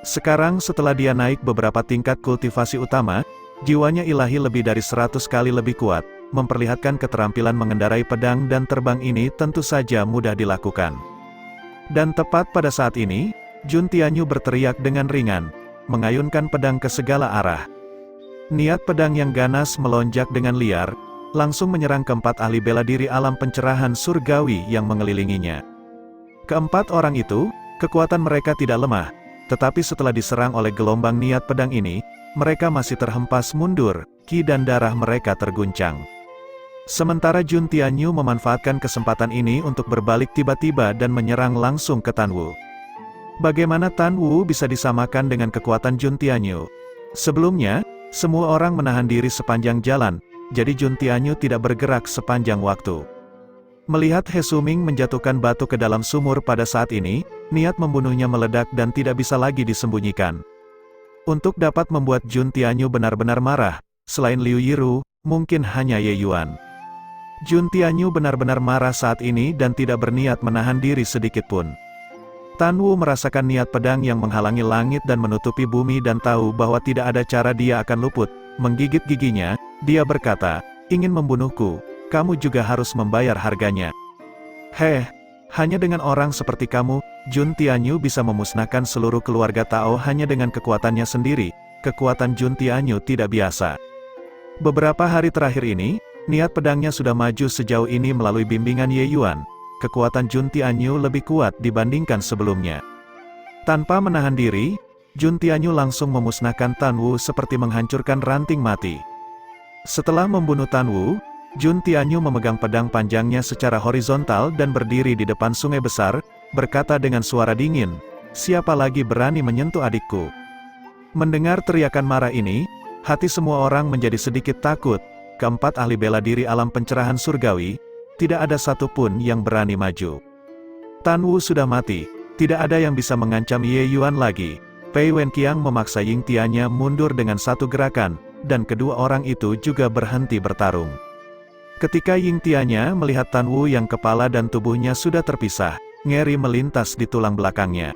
Sekarang setelah dia naik beberapa tingkat kultivasi utama, jiwanya ilahi lebih dari 100 kali lebih kuat, memperlihatkan keterampilan mengendarai pedang dan terbang ini tentu saja mudah dilakukan. Dan tepat pada saat ini, Jun Tianyu berteriak dengan ringan, mengayunkan pedang ke segala arah. Niat pedang yang ganas melonjak dengan liar, langsung menyerang keempat ahli bela diri alam pencerahan surgawi yang mengelilinginya. Keempat orang itu, kekuatan mereka tidak lemah, tetapi setelah diserang oleh gelombang niat pedang ini, mereka masih terhempas mundur, ki dan darah mereka terguncang. Sementara Jun Tianyu memanfaatkan kesempatan ini untuk berbalik tiba-tiba dan menyerang langsung ke Tan Wu. Bagaimana Tan Wu bisa disamakan dengan kekuatan Jun Tianyu? Sebelumnya, semua orang menahan diri sepanjang jalan, jadi Jun Tianyu tidak bergerak sepanjang waktu. Melihat He Suming menjatuhkan batu ke dalam sumur pada saat ini, niat membunuhnya meledak dan tidak bisa lagi disembunyikan. Untuk dapat membuat Jun Tianyu benar-benar marah, selain Liu Yiru, mungkin hanya Ye Yuan. Jun Tianyu benar-benar marah saat ini dan tidak berniat menahan diri sedikitpun. Tan Wu merasakan niat pedang yang menghalangi langit dan menutupi bumi dan tahu bahwa tidak ada cara dia akan luput. Menggigit giginya, dia berkata, ingin membunuhku, kamu juga harus membayar harganya. Hanya dengan orang seperti kamu, Jun Tianyu bisa memusnahkan seluruh keluarga Tao hanya dengan kekuatannya sendiri. Kekuatan Jun Tianyu tidak biasa. Beberapa hari terakhir ini, niat pedangnya sudah maju sejauh ini melalui bimbingan Ye Yuan. Kekuatan Jun Tianyu lebih kuat dibandingkan sebelumnya. Tanpa menahan diri, Jun Tianyu langsung memusnahkan Tan Wu seperti menghancurkan ranting mati. Setelah membunuh Tan Wu, Jun Tianyu memegang pedang panjangnya secara horizontal dan berdiri di depan sungai besar, berkata dengan suara dingin, "Siapa lagi berani menyentuh adikku?" Mendengar teriakan marah ini, hati semua orang menjadi sedikit takut. Keempat ahli bela diri alam pencerahan surgawi, tidak ada satupun yang berani maju. Tan Wu sudah mati, tidak ada yang bisa mengancam Ye Yuan lagi. Pei Wenqiang memaksa Ying Tianya mundur dengan satu gerakan, dan kedua orang itu juga berhenti bertarung. Ketika Ying Tianya melihat Tan Wu yang kepala dan tubuhnya sudah terpisah, ngeri melintas di tulang belakangnya.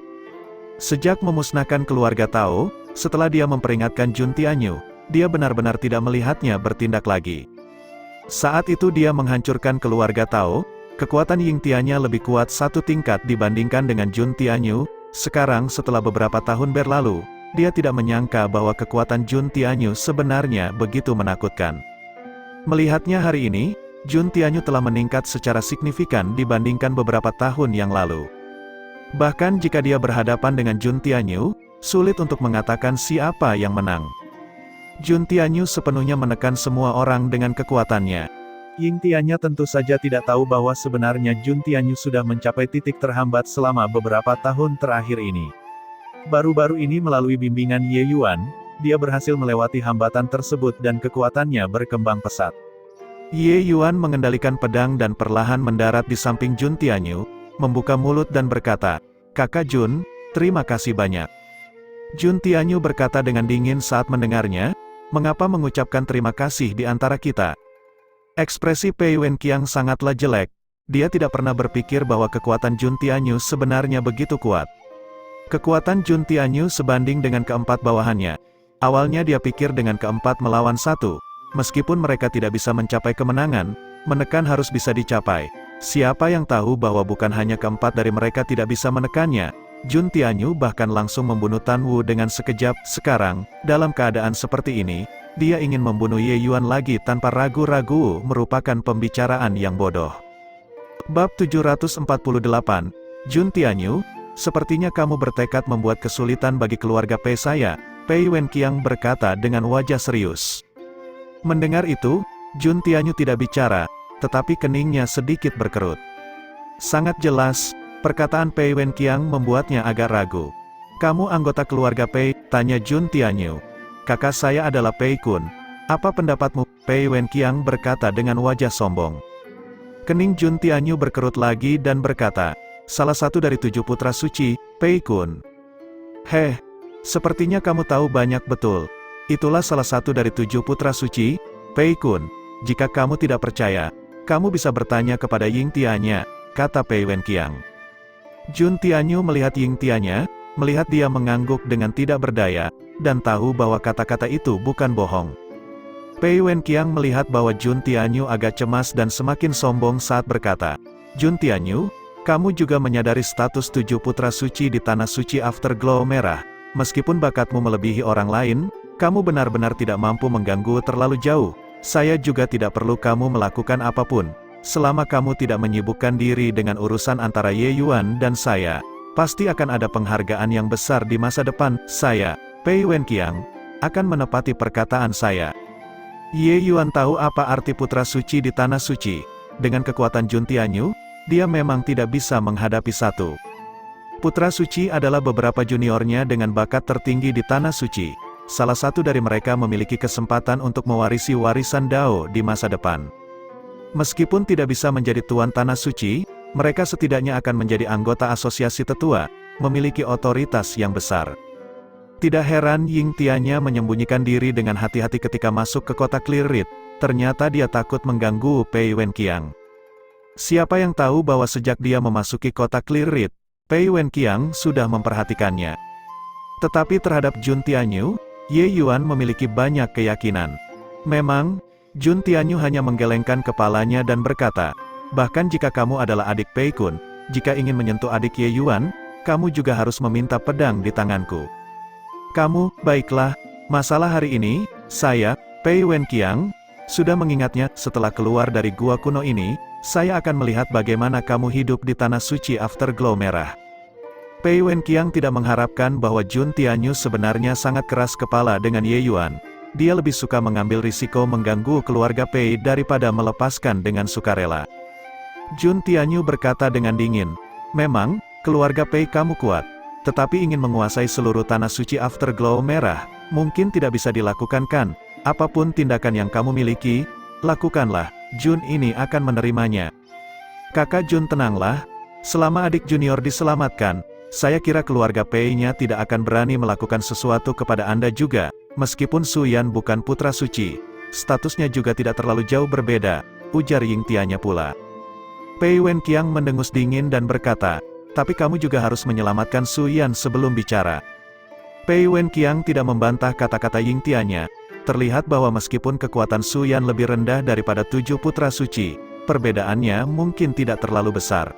Sejak memusnahkan keluarga Tao, setelah dia memperingatkan Jun Tianyu, dia benar-benar tidak melihatnya bertindak lagi. Saat itu dia menghancurkan keluarga Tao, kekuatan Ying Tianya lebih kuat satu tingkat dibandingkan dengan Jun Tianyu. Sekarang setelah beberapa tahun berlalu, dia tidak menyangka bahwa kekuatan Jun Tianyu sebenarnya begitu menakutkan. Melihatnya hari ini, Jun Tianyu telah meningkat secara signifikan dibandingkan beberapa tahun yang lalu. Bahkan jika dia berhadapan dengan Jun Tianyu, sulit untuk mengatakan siapa yang menang. Jun Tianyu sepenuhnya menekan semua orang dengan kekuatannya. Ying Tianya tentu saja tidak tahu bahwa sebenarnya Jun Tianyu sudah mencapai titik terhambat selama beberapa tahun terakhir ini. Baru-baru ini melalui bimbingan Ye Yuan, dia berhasil melewati hambatan tersebut dan kekuatannya berkembang pesat. Ye Yuan mengendalikan pedang dan perlahan mendarat di samping Jun Tianyu, membuka mulut dan berkata, "Kakak Jun, terima kasih banyak." Jun Tianyu berkata dengan dingin saat mendengarnya, "Mengapa mengucapkan terima kasih di antara kita?" Ekspresi Pei Wenqiang sangatlah jelek. Dia tidak pernah berpikir bahwa kekuatan Jun Tianyu sebenarnya begitu kuat. Kekuatan Jun Tianyu sebanding dengan keempat bawahannya. Awalnya dia pikir dengan keempat melawan satu. Meskipun mereka tidak bisa mencapai kemenangan, menekan harus bisa dicapai. Siapa yang tahu bahwa bukan hanya keempat dari mereka tidak bisa menekannya. Jun Tianyu bahkan langsung membunuh Tan Wu dengan sekejap. Sekarang, dalam keadaan seperti ini, dia ingin membunuh Ye Yuan lagi tanpa ragu-ragu merupakan pembicaraan yang bodoh. Bab 748, Jun Tianyu, Sepertinya kamu bertekad membuat kesulitan bagi keluarga Pei saya, Pei Wenqiang berkata dengan wajah serius. Mendengar itu, Jun Tianyu tidak bicara, tetapi keningnya sedikit berkerut. Sangat jelas, perkataan Pei Wenqiang membuatnya agak ragu. Kamu anggota keluarga Pei, tanya Jun Tianyu. Kakak saya adalah Pei Kun. Apa pendapatmu? Pei Wenqiang berkata dengan wajah sombong. Kening Jun Tianyu berkerut lagi dan berkata, salah satu dari 7 putra suci, Pei Kun. Heh, sepertinya kamu tahu banyak betul. Itulah salah satu dari 7 putra suci, Pei Kun. Jika kamu tidak percaya, kamu bisa bertanya kepada Ying Tianya, kata Pei Wenqiang. Jun Tianyu melihat Ying Tianya, melihat dia mengangguk dengan tidak berdaya, dan tahu bahwa kata-kata itu bukan bohong. Pei Wenqiang melihat bahwa Jun Tianyu agak cemas dan semakin sombong saat berkata, Jun Tianyu, kamu juga menyadari status 7 putra suci di Tanah Suci Afterglow Merah. Meskipun bakatmu melebihi orang lain, kamu benar-benar tidak mampu mengganggu terlalu jauh. Saya juga tidak perlu kamu melakukan apapun. Selama kamu tidak menyibukkan diri dengan urusan antara Ye Yuan dan saya, pasti akan ada penghargaan yang besar di masa depan. Saya, Pei Wenqiang, akan menepati perkataan saya. Ye Yuan tahu apa arti putra suci di Tanah Suci. Dengan kekuatan Jun Tianyu, dia memang tidak bisa menghadapi satu. Putra suci adalah beberapa juniornya dengan bakat tertinggi di Tanah Suci. Salah satu dari mereka memiliki kesempatan untuk mewarisi warisan Dao di masa depan. Meskipun tidak bisa menjadi Tuan Tanah Suci, mereka setidaknya akan menjadi anggota asosiasi tetua, memiliki otoritas yang besar. Tidak heran Ying Tianya menyembunyikan diri dengan hati-hati ketika masuk ke kota Clear Reed. Ternyata dia takut mengganggu Pei Wenqiang. Siapa yang tahu bahwa sejak dia memasuki kota Clear Reed, Pei Wenqiang sudah memperhatikannya. Tetapi terhadap Jun Tianyu, Ye Yuan memiliki banyak keyakinan. Memang, Jun Tianyu hanya menggelengkan kepalanya dan berkata, bahkan jika kamu adalah adik Pei Kun, jika ingin menyentuh adik Ye Yuan, kamu juga harus meminta pedang di tanganku. Kamu, baiklah, masalah hari ini, saya, Pei Wenqiang, sudah mengingatnya. Setelah keluar dari gua kuno ini, saya akan melihat bagaimana kamu hidup di Tanah Suci Afterglow Merah. Pei Wenqiang tidak mengharapkan bahwa Jun Tianyu sebenarnya sangat keras kepala dengan Ye Yuan. Dia lebih suka mengambil risiko mengganggu keluarga Pei daripada melepaskan dengan sukarela. Jun Tianyu berkata dengan dingin, memang, keluarga Pei kamu kuat. Tetapi ingin menguasai seluruh Tanah Suci Afterglow Merah, mungkin tidak bisa dilakukan kan? Apapun tindakan yang kamu miliki, lakukanlah, Jun ini akan menerimanya. Kakak Jun tenanglah, selama adik junior diselamatkan, saya kira keluarga Pei-nya tidak akan berani melakukan sesuatu kepada Anda juga, meskipun Su Yan bukan putra suci, statusnya juga tidak terlalu jauh berbeda, ujar Ying Tianya pula. Pei Wenqiang mendengus dingin dan berkata, tapi kamu juga harus menyelamatkan Su Yan sebelum bicara. Pei Wenqiang tidak membantah kata-kata Ying Tianya. Terlihat bahwa meskipun kekuatan Su Yan lebih rendah daripada 7 putra suci, perbedaannya mungkin tidak terlalu besar.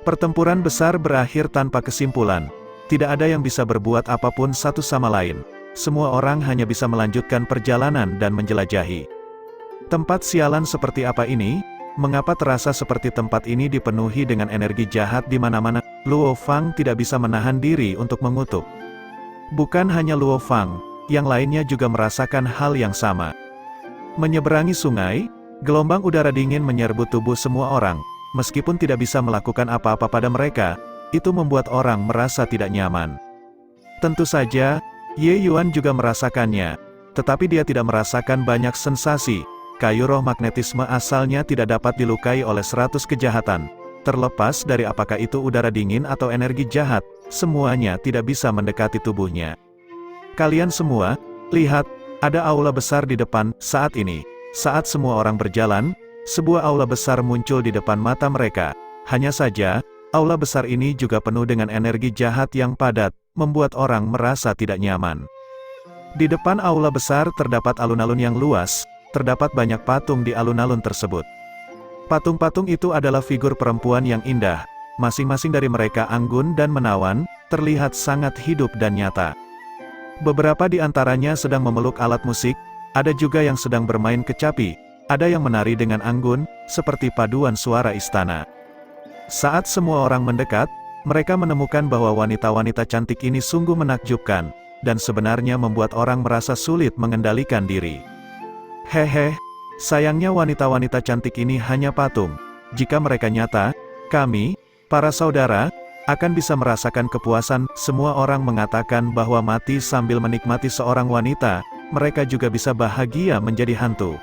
Pertempuran besar berakhir tanpa kesimpulan. Tidak ada yang bisa berbuat apapun satu sama lain. Semua orang hanya bisa melanjutkan perjalanan dan menjelajahi. Tempat sialan seperti apa ini? Mengapa terasa seperti tempat ini dipenuhi dengan energi jahat di mana-mana? Luo Fang tidak bisa menahan diri untuk mengutuk. Bukan hanya Luo Fang, yang lainnya juga merasakan hal yang sama. Menyeberangi sungai, gelombang udara dingin menyerbu tubuh semua orang. Meskipun tidak bisa melakukan apa-apa pada mereka, itu membuat orang merasa tidak nyaman. Tentu saja, Ye Yuan juga merasakannya, tetapi dia tidak merasakan banyak sensasi. Kayu roh magnetisme asalnya tidak dapat dilukai oleh 100 kejahatan. Terlepas dari apakah itu udara dingin atau energi jahat, semuanya tidak bisa mendekati tubuhnya. Kalian semua, lihat, ada aula besar di depan. Saat ini, saat semua orang berjalan, sebuah aula besar muncul di depan mata mereka. Hanya saja, aula besar ini juga penuh dengan energi jahat yang padat, membuat orang merasa tidak nyaman. Di depan aula besar terdapat alun-alun yang luas. Terdapat banyak patung di alun-alun tersebut. Patung-patung itu adalah figur perempuan yang indah. Masing-masing dari mereka anggun dan menawan, terlihat sangat hidup dan nyata. Beberapa di antaranya sedang memeluk alat musik, ada juga yang sedang bermain kecapi, ada yang menari dengan anggun, seperti paduan suara istana. Saat semua orang mendekat, Mereka menemukan bahwa wanita-wanita cantik ini sungguh menakjubkan, dan sebenarnya membuat orang merasa sulit mengendalikan diri. Hehe, sayangnya wanita-wanita cantik ini hanya patung. Jika mereka nyata, kami, para saudara, akan bisa merasakan kepuasan. Semua orang mengatakan bahwa mati sambil menikmati seorang wanita, mereka juga bisa bahagia menjadi hantu.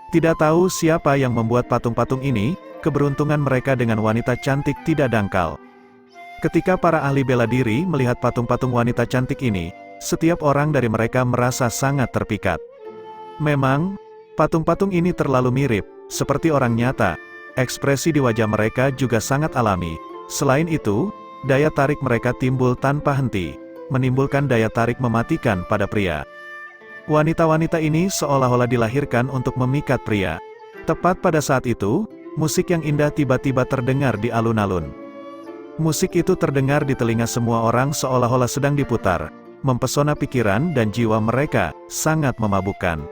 Tidak tahu siapa yang membuat patung-patung ini, keberuntungan mereka dengan wanita cantik tidak dangkal. Ketika para ahli bela diri melihat patung-patung wanita cantik ini, setiap orang dari mereka merasa sangat terpikat. Memang, patung-patung ini terlalu mirip, seperti orang nyata. Ekspresi di wajah mereka juga sangat alami. Selain itu, daya tarik mereka timbul tanpa henti, menimbulkan daya tarik mematikan pada pria. Wanita-wanita ini seolah-olah dilahirkan untuk memikat pria. Tepat pada saat itu, musik yang indah tiba-tiba terdengar di alun-alun. Musik itu terdengar di telinga semua orang seolah-olah sedang diputar, mempesona pikiran dan jiwa mereka, sangat memabukkan.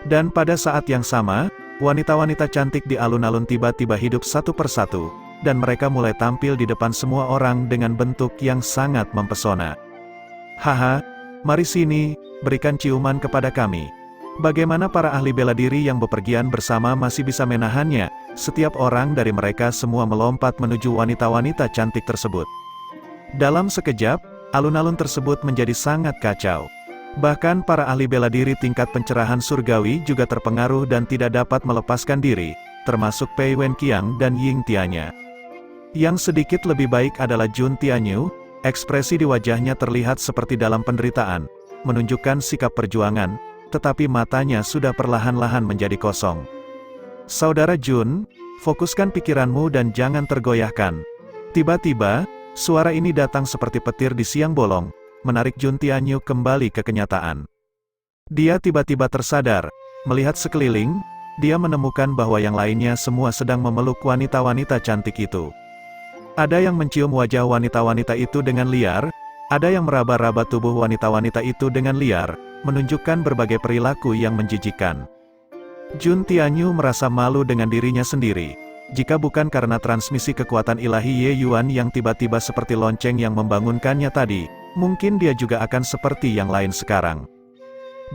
Dan pada saat yang sama, wanita-wanita cantik di alun-alun tiba-tiba hidup satu persatu, dan mereka mulai tampil di depan semua orang dengan bentuk yang sangat mempesona. Haha, mari sini, berikan ciuman kepada kami. Bagaimana para ahli bela diri yang bepergian bersama masih bisa menahannya? Setiap orang dari mereka semua melompat menuju wanita-wanita cantik tersebut. Dalam sekejap, alun-alun tersebut menjadi sangat kacau. Bahkan para ahli bela diri tingkat pencerahan surgawi juga terpengaruh dan tidak dapat melepaskan diri, termasuk Pei Wenqiang dan Ying Tianya. Yang sedikit lebih baik adalah Jun Tianyu, ekspresi di wajahnya terlihat seperti dalam penderitaan, menunjukkan sikap perjuangan, tetapi matanya sudah perlahan-lahan menjadi kosong. Saudara Jun, fokuskan pikiranmu dan jangan tergoyahkan. Tiba-tiba, suara ini datang seperti petir di siang bolong, menarik Jun Tianyu kembali ke kenyataan. Dia tiba-tiba tersadar, melihat sekeliling, dia menemukan bahwa yang lainnya semua sedang memeluk wanita-wanita cantik itu. Ada yang mencium wajah wanita-wanita itu dengan liar, ada yang meraba-raba tubuh wanita-wanita itu dengan liar, menunjukkan berbagai perilaku yang menjijikkan. Jun Tianyu merasa malu dengan dirinya sendiri. Jika bukan karena transmisi kekuatan ilahi Ye Yuan yang tiba-tiba seperti lonceng yang membangunkannya tadi, mungkin dia juga akan seperti yang lain sekarang.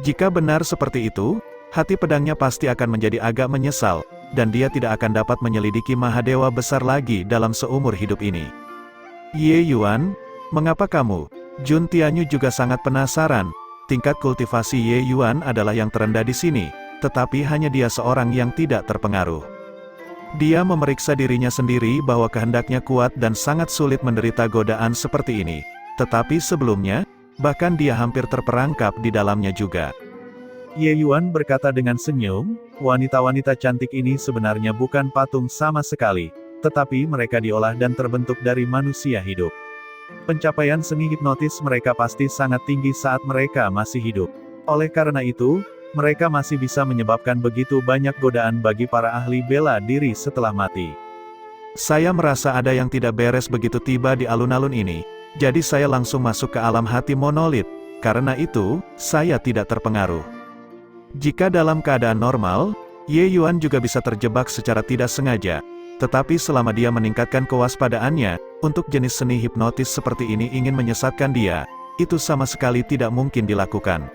Jika benar seperti itu, hati pedangnya pasti akan menjadi agak menyesal, dan dia tidak akan dapat menyelidiki Mahadewa besar lagi dalam seumur hidup ini. Ye Yuan, mengapa kamu? Jun Tianyu juga sangat penasaran. Tingkat kultivasi Ye Yuan adalah yang terendah di sini, tetapi hanya dia seorang yang tidak terpengaruh. Dia memeriksa dirinya sendiri bahwa kehendaknya kuat dan sangat sulit menderita godaan seperti ini. Tetapi sebelumnya, bahkan dia hampir terperangkap di dalamnya juga. Ye Yuan berkata dengan senyum, wanita-wanita cantik ini sebenarnya bukan patung sama sekali, tetapi mereka diolah dan terbentuk dari manusia hidup. Pencapaian seni hipnotis mereka pasti sangat tinggi saat mereka masih hidup. Oleh karena itu, mereka masih bisa menyebabkan begitu banyak godaan bagi para ahli bela diri setelah mati. Saya merasa ada yang tidak beres begitu tiba di alun-alun ini, jadi saya langsung masuk ke alam hati monolit. Karena itu, saya tidak terpengaruh. Jika dalam keadaan normal, Ye Yuan juga bisa terjebak secara tidak sengaja. Tetapi selama dia meningkatkan kewaspadaannya, untuk jenis seni hipnotis seperti ini ingin menyesatkan dia, itu sama sekali tidak mungkin dilakukan.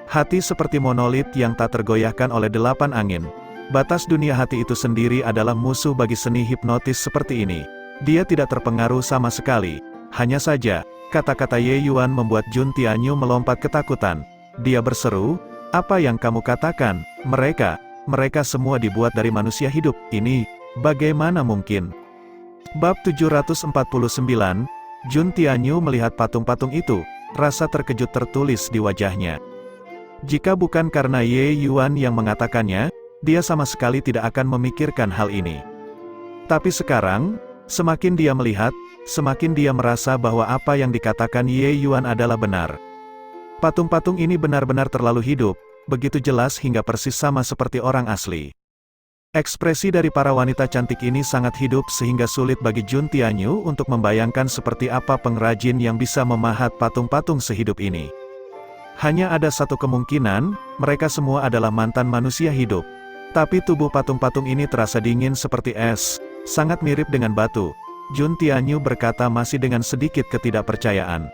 Hati seperti monolit yang tak tergoyahkan oleh 8 angin. Batas dunia hati itu sendiri adalah musuh bagi seni hipnotis seperti ini. Dia tidak terpengaruh sama sekali. Hanya saja, kata-kata Ye Yuan membuat Jun Tianyu melompat ketakutan. Dia berseru, "Apa yang kamu katakan? Mereka semua dibuat dari manusia hidup. Ini, bagaimana mungkin?" Bab 749, Jun Tianyu melihat patung-patung itu, rasa terkejut tertulis di wajahnya. Jika bukan karena Ye Yuan yang mengatakannya, dia sama sekali tidak akan memikirkan hal ini. Tapi sekarang, semakin dia melihat, semakin dia merasa bahwa apa yang dikatakan Ye Yuan adalah benar. Patung-patung ini benar-benar terlalu hidup, begitu jelas hingga persis sama seperti orang asli. Ekspresi dari para wanita cantik ini sangat hidup sehingga sulit bagi Jun Tianyu untuk membayangkan seperti apa pengrajin yang bisa memahat patung-patung sehidup ini. Hanya ada satu kemungkinan, mereka semua adalah mantan manusia hidup. Tapi tubuh patung-patung ini terasa dingin seperti es, sangat mirip dengan batu. Jun Tianyu berkata masih dengan sedikit ketidakpercayaan.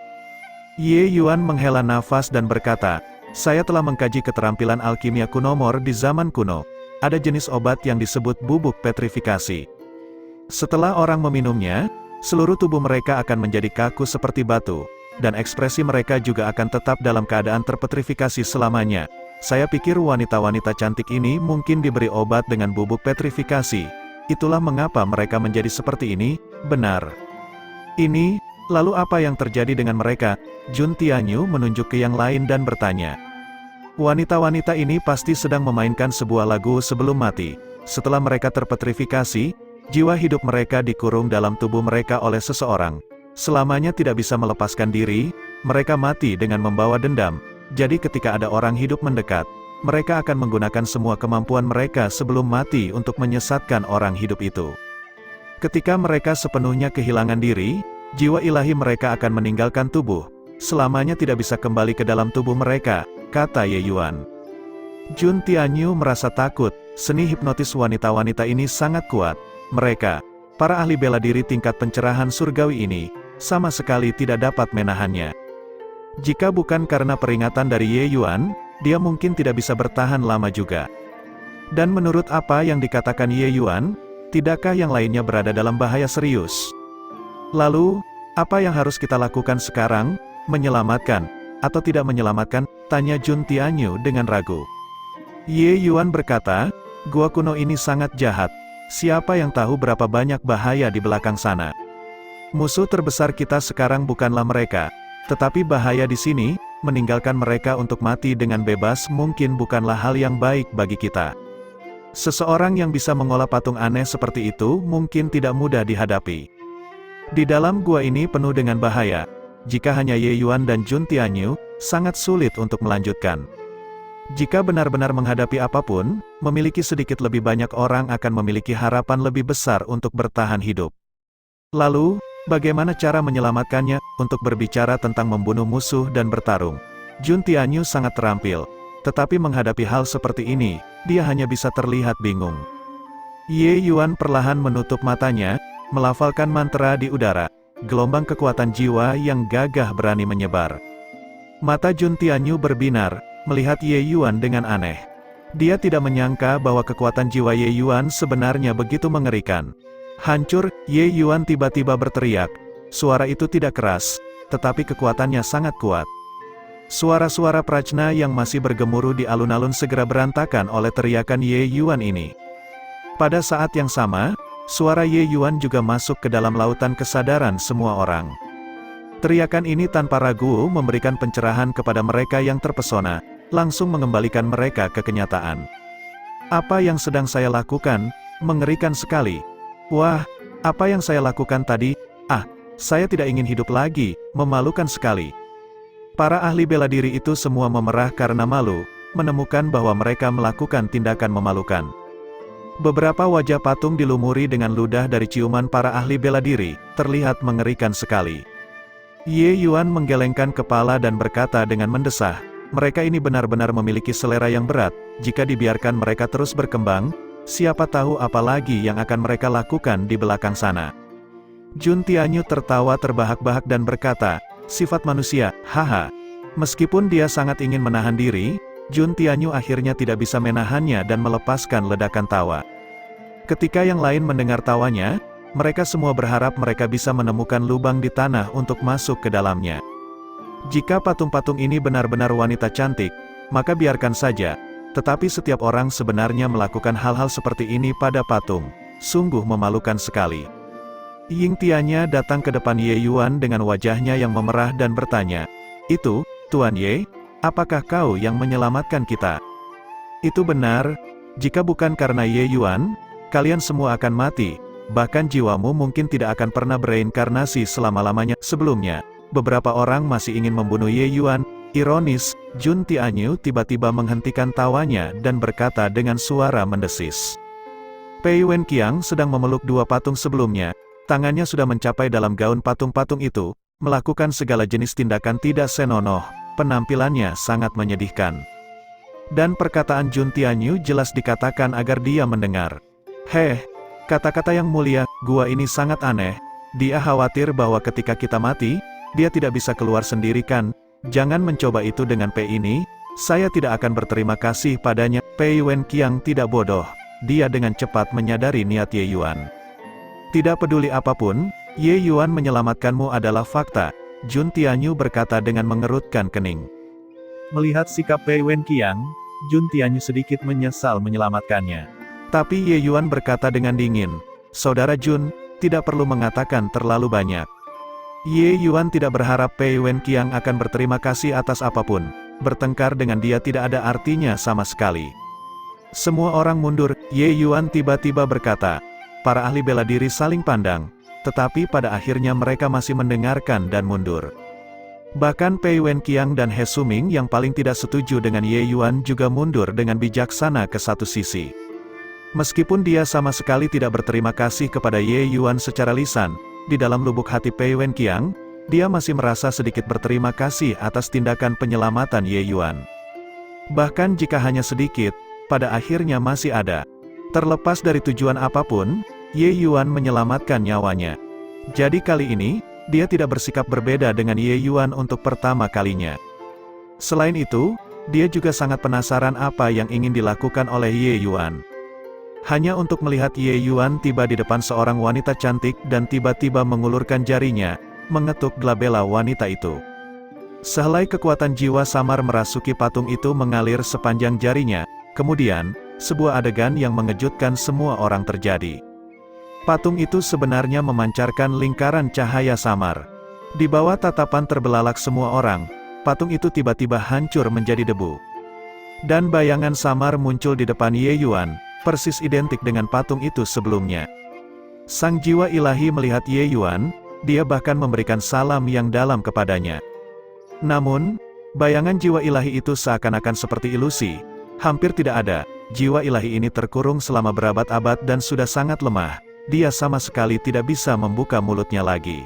Ye Yuan menghela nafas dan berkata, saya telah mengkaji keterampilan alkimia kunomor di zaman kuno. Ada jenis obat yang disebut bubuk petrifikasi. Setelah orang meminumnya, seluruh tubuh mereka akan menjadi kaku seperti batu, dan ekspresi mereka juga akan tetap dalam keadaan terpetrifikasi selamanya. Saya pikir wanita-wanita cantik ini mungkin diberi obat dengan bubuk petrifikasi. Itulah mengapa mereka menjadi seperti ini, benar. Ini, lalu apa yang terjadi dengan mereka? Jun Tianyu menunjuk ke yang lain dan bertanya. Wanita-wanita ini pasti sedang memainkan sebuah lagu sebelum mati. Setelah mereka terpetrifikasi, jiwa hidup mereka dikurung dalam tubuh mereka oleh seseorang. Selamanya tidak bisa melepaskan diri, mereka mati dengan membawa dendam. Jadi ketika ada orang hidup mendekat, mereka akan menggunakan semua kemampuan mereka sebelum mati untuk menyesatkan orang hidup itu. Ketika mereka sepenuhnya kehilangan diri, jiwa ilahi mereka akan meninggalkan tubuh. Selamanya tidak bisa kembali ke dalam tubuh mereka, kata Ye Yuan. Jun Tianyu merasa takut, seni hipnotis wanita-wanita ini sangat kuat. Mereka, para ahli bela diri tingkat pencerahan surgawi ini, sama sekali tidak dapat menahannya. Jika bukan karena peringatan dari Ye Yuan, dia mungkin tidak bisa bertahan lama juga. Dan menurut apa yang dikatakan Ye Yuan, tidakkah yang lainnya berada dalam bahaya serius? Lalu, apa yang harus kita lakukan sekarang? Menyelamatkan, atau tidak menyelamatkan? Tanya Jun Tianyu dengan ragu. Ye Yuan berkata, gua kuno ini sangat jahat. Siapa yang tahu berapa banyak bahaya di belakang sana? Musuh terbesar kita sekarang bukanlah mereka, tetapi bahaya di sini, meninggalkan mereka untuk mati dengan bebas mungkin bukanlah hal yang baik bagi kita. Seseorang yang bisa mengolah patung aneh seperti itu mungkin tidak mudah dihadapi. Di dalam gua ini penuh dengan bahaya. Jika hanya Ye Yuan dan Jun Tianyu, sangat sulit untuk melanjutkan. Jika benar-benar menghadapi apapun, memiliki sedikit lebih banyak orang akan memiliki harapan lebih besar untuk bertahan hidup. Lalu, bagaimana cara menyelamatkannya? Untuk berbicara tentang membunuh musuh dan bertarung, Jun Tianyu sangat terampil. Tetapi menghadapi hal seperti ini, dia hanya bisa terlihat bingung. Ye Yuan perlahan menutup matanya, melafalkan mantra di udara. Gelombang kekuatan jiwa yang gagah berani menyebar. Mata Jun Tianyu berbinar, melihat Ye Yuan dengan aneh. Dia tidak menyangka bahwa kekuatan jiwa Ye Yuan sebenarnya begitu mengerikan. Hancur, Ye Yuan tiba-tiba berteriak. Suara itu tidak keras, tetapi kekuatannya sangat kuat. Suara-suara prajna yang masih bergemuruh di alun-alun segera berantakan oleh teriakan Ye Yuan ini. Pada saat yang sama, suara Ye Yuan juga masuk ke dalam lautan kesadaran semua orang. Teriakan ini tanpa ragu memberikan pencerahan kepada mereka yang terpesona, langsung mengembalikan mereka ke kenyataan. Apa yang sedang saya lakukan? Mengerikan sekali. Wah, apa yang saya lakukan tadi? Saya tidak ingin hidup lagi, memalukan sekali. Para ahli bela diri itu semua memerah karena malu, menemukan bahwa mereka melakukan tindakan memalukan. Beberapa wajah patung dilumuri dengan ludah dari ciuman para ahli bela diri, terlihat mengerikan sekali. Ye Yuan menggelengkan kepala dan berkata dengan mendesah, mereka ini benar-benar memiliki selera yang berat, jika dibiarkan mereka terus berkembang, siapa tahu apa lagi yang akan mereka lakukan di belakang sana. Jun Tianyu tertawa terbahak-bahak dan berkata, sifat manusia, haha. Meskipun dia sangat ingin menahan diri, Jun Tianyu akhirnya tidak bisa menahannya dan melepaskan ledakan tawa. Ketika yang lain mendengar tawanya, mereka semua berharap mereka bisa menemukan lubang di tanah untuk masuk ke dalamnya. Jika patung-patung ini benar-benar wanita cantik, maka biarkan saja. Tetapi setiap orang sebenarnya melakukan hal-hal seperti ini pada patung. Sungguh memalukan sekali. Ying Tianya datang ke depan Ye Yuan dengan wajahnya yang memerah dan bertanya, itu, Tuan Ye, apakah kau yang menyelamatkan kita? Itu benar, jika bukan karena Ye Yuan, kalian semua akan mati, bahkan jiwamu mungkin tidak akan pernah bereinkarnasi selama-lamanya. Sebelumnya, beberapa orang masih ingin membunuh Ye Yuan. Ironis, Jun Tianyu tiba-tiba menghentikan tawanya dan berkata dengan suara mendesis. Pei Wen Qiang sedang memeluk dua patung sebelumnya, tangannya sudah mencapai dalam gaun patung-patung itu, melakukan segala jenis tindakan tidak senonoh, penampilannya sangat menyedihkan. Dan perkataan Jun Tianyu jelas dikatakan agar dia mendengar. Heh, kata-kata yang mulia, gua ini sangat aneh, Dia khawatir bahwa ketika kita mati, dia tidak bisa keluar sendiri kan? Jangan mencoba itu dengan Pei ini, saya tidak akan berterima kasih padanya. Pei Wenqiang tidak bodoh, dia dengan cepat menyadari niat Ye Yuan. Tidak peduli apapun, Ye Yuan menyelamatkanmu adalah fakta, Jun Tianyu berkata dengan mengerutkan kening. Melihat sikap Pei Wenqiang, Jun Tianyu sedikit menyesal menyelamatkannya. Tapi Ye Yuan berkata dengan dingin, Saudara Jun, tidak perlu mengatakan terlalu banyak. Ye Yuan tidak berharap Pei Wenqiang akan berterima kasih atas apapun. Bertengkar dengan dia tidak ada artinya sama sekali. Semua orang mundur. Ye Yuan tiba-tiba berkata, para ahli bela diri saling pandang, tetapi pada akhirnya mereka masih mendengarkan dan mundur. Bahkan Pei Wenqiang dan He Suming yang paling tidak setuju dengan Ye Yuan juga mundur dengan bijaksana ke satu sisi. Meskipun dia sama sekali tidak berterima kasih kepada Ye Yuan secara lisan, di dalam lubuk hati Pei Wenqiang, dia masih merasa sedikit berterima kasih atas tindakan penyelamatan Ye Yuan. Bahkan jika hanya sedikit, pada akhirnya masih ada. Terlepas dari tujuan apapun, Ye Yuan menyelamatkan nyawanya. Jadi kali ini, dia tidak bersikap berbeda dengan Ye Yuan untuk pertama kalinya. Selain itu, dia juga sangat penasaran apa yang ingin dilakukan oleh Ye Yuan. Hanya untuk melihat Ye Yuan tiba di depan seorang wanita cantik dan tiba-tiba mengulurkan jarinya, mengetuk glabella wanita itu. Sehelai kekuatan jiwa samar merasuki patung itu mengalir sepanjang jarinya, kemudian, sebuah adegan yang mengejutkan semua orang terjadi. Patung itu sebenarnya memancarkan lingkaran cahaya samar. Di bawah tatapan terbelalak semua orang, patung itu tiba-tiba hancur menjadi debu. Dan bayangan samar muncul di depan Ye Yuan, persis identik dengan patung itu sebelumnya. Sang jiwa ilahi melihat Ye Yuan, dia bahkan memberikan salam yang dalam kepadanya. Namun, bayangan jiwa ilahi itu seakan-akan seperti ilusi, hampir tidak ada. Jiwa ilahi ini terkurung selama berabad-abad dan sudah sangat lemah, dia sama sekali tidak bisa membuka mulutnya lagi.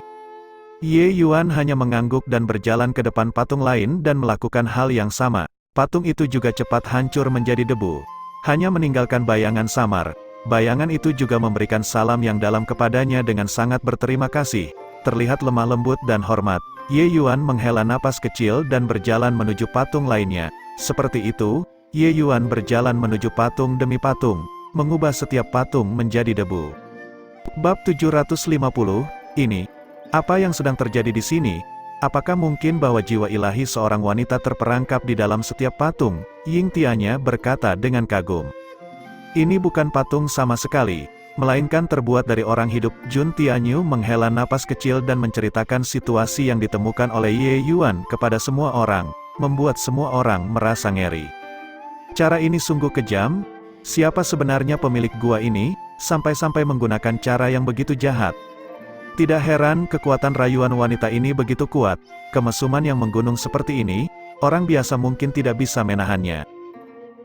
Ye Yuan hanya mengangguk dan berjalan ke depan patung lain dan melakukan hal yang sama. Patung itu juga cepat hancur menjadi debu. Hanya meninggalkan bayangan samar, bayangan itu juga memberikan salam yang dalam kepadanya dengan sangat berterima kasih, terlihat lemah lembut dan hormat. Ye Yuan menghela napas kecil dan berjalan menuju patung lainnya. Seperti itu, Ye Yuan berjalan menuju patung demi patung, mengubah setiap patung menjadi debu. Bab 750, ini, apa yang sedang terjadi di sini? Apakah mungkin bahwa jiwa ilahi seorang wanita terperangkap di dalam setiap patung? Ying Tianya berkata dengan kagum. Ini bukan patung sama sekali, melainkan terbuat dari orang hidup. Jun Tianyu menghela napas kecil dan menceritakan situasi yang ditemukan oleh Ye Yuan kepada semua orang, membuat semua orang merasa ngeri. Cara ini sungguh kejam. Siapa sebenarnya pemilik gua ini, sampai-sampai menggunakan cara yang begitu jahat? Tidak heran kekuatan rayuan wanita ini begitu kuat, kemesuman yang menggunung seperti ini, orang biasa mungkin tidak bisa menahannya.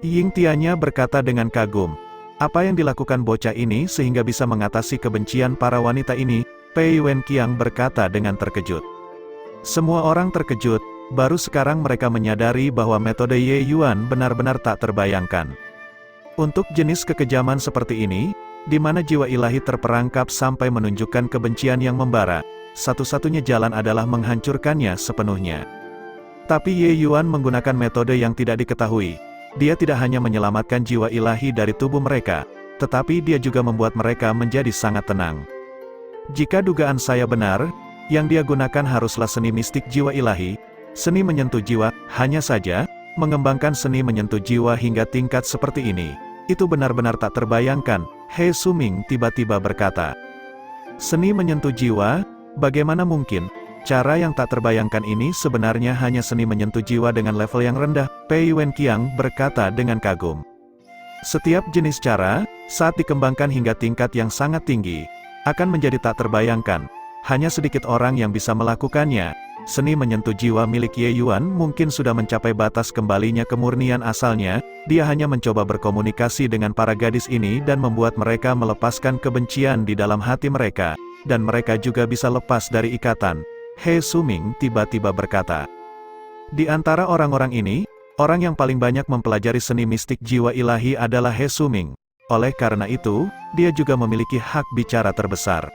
Ying Tianya berkata dengan kagum, apa yang dilakukan bocah ini sehingga bisa mengatasi kebencian para wanita ini? Pei Wenqiang berkata dengan terkejut. Semua orang terkejut, baru sekarang mereka menyadari bahwa metode Ye Yuan benar-benar tak terbayangkan. Untuk jenis kekejaman seperti ini, di mana jiwa ilahi terperangkap sampai menunjukkan kebencian yang membara, satu-satunya jalan adalah menghancurkannya sepenuhnya. Tapi Ye Yuan menggunakan metode yang tidak diketahui. Dia tidak hanya menyelamatkan jiwa ilahi dari tubuh mereka, tetapi dia juga membuat mereka menjadi sangat tenang. Jika dugaan saya benar, yang dia gunakan haruslah seni mistik jiwa ilahi, seni menyentuh jiwa. Hanya saja, mengembangkan seni menyentuh jiwa hingga tingkat seperti ini, itu benar-benar tak terbayangkan. He Suming tiba-tiba berkata, seni menyentuh jiwa, bagaimana mungkin? Cara yang tak terbayangkan ini sebenarnya hanya seni menyentuh jiwa dengan level yang rendah. Pei Wenqiang berkata dengan kagum. Setiap jenis cara, saat dikembangkan hingga tingkat yang sangat tinggi, akan menjadi tak terbayangkan. Hanya sedikit orang yang bisa melakukannya. Seni menyentuh jiwa milik Ye Yuan mungkin sudah mencapai batas kembalinya kemurnian asalnya. Dia hanya mencoba berkomunikasi dengan para gadis ini dan membuat mereka melepaskan kebencian di dalam hati mereka, dan mereka juga bisa lepas dari ikatan. He Suming tiba-tiba berkata. Di antara orang-orang ini, orang yang paling banyak mempelajari seni mistik jiwa ilahi adalah He Suming. Oleh karena itu, dia juga memiliki hak bicara terbesar.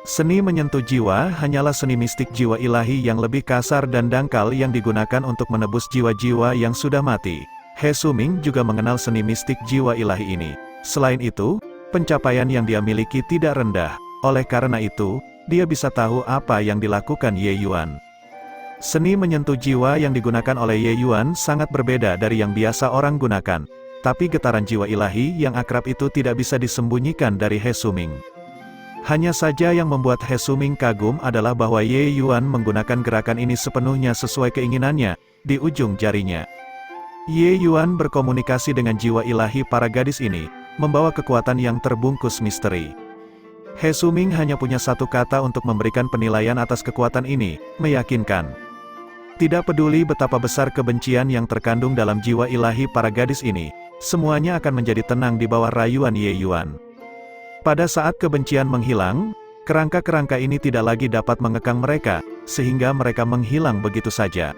Seni menyentuh jiwa hanyalah seni mistik jiwa ilahi yang lebih kasar dan dangkal yang digunakan untuk menebus jiwa-jiwa yang sudah mati. He Suming juga mengenal seni mistik jiwa ilahi ini. Selain itu, pencapaian yang dia miliki tidak rendah. Oleh karena itu, dia bisa tahu apa yang dilakukan Ye Yuan. Seni menyentuh jiwa yang digunakan oleh Ye Yuan sangat berbeda dari yang biasa orang gunakan. Tapi getaran jiwa ilahi yang akrab itu tidak bisa disembunyikan dari He Suming. Hanya saja yang membuat He Suming kagum adalah bahwa Ye Yuan menggunakan gerakan ini sepenuhnya sesuai keinginannya, di ujung jarinya. Ye Yuan berkomunikasi dengan jiwa ilahi para gadis ini, membawa kekuatan yang terbungkus misteri. He Suming hanya punya satu kata untuk memberikan penilaian atas kekuatan ini, meyakinkan. Tidak peduli betapa besar kebencian yang terkandung dalam jiwa ilahi para gadis ini, semuanya akan menjadi tenang di bawah rayuan Ye Yuan. Pada saat kebencian menghilang, kerangka-kerangka ini tidak lagi dapat mengekang mereka, sehingga mereka menghilang begitu saja.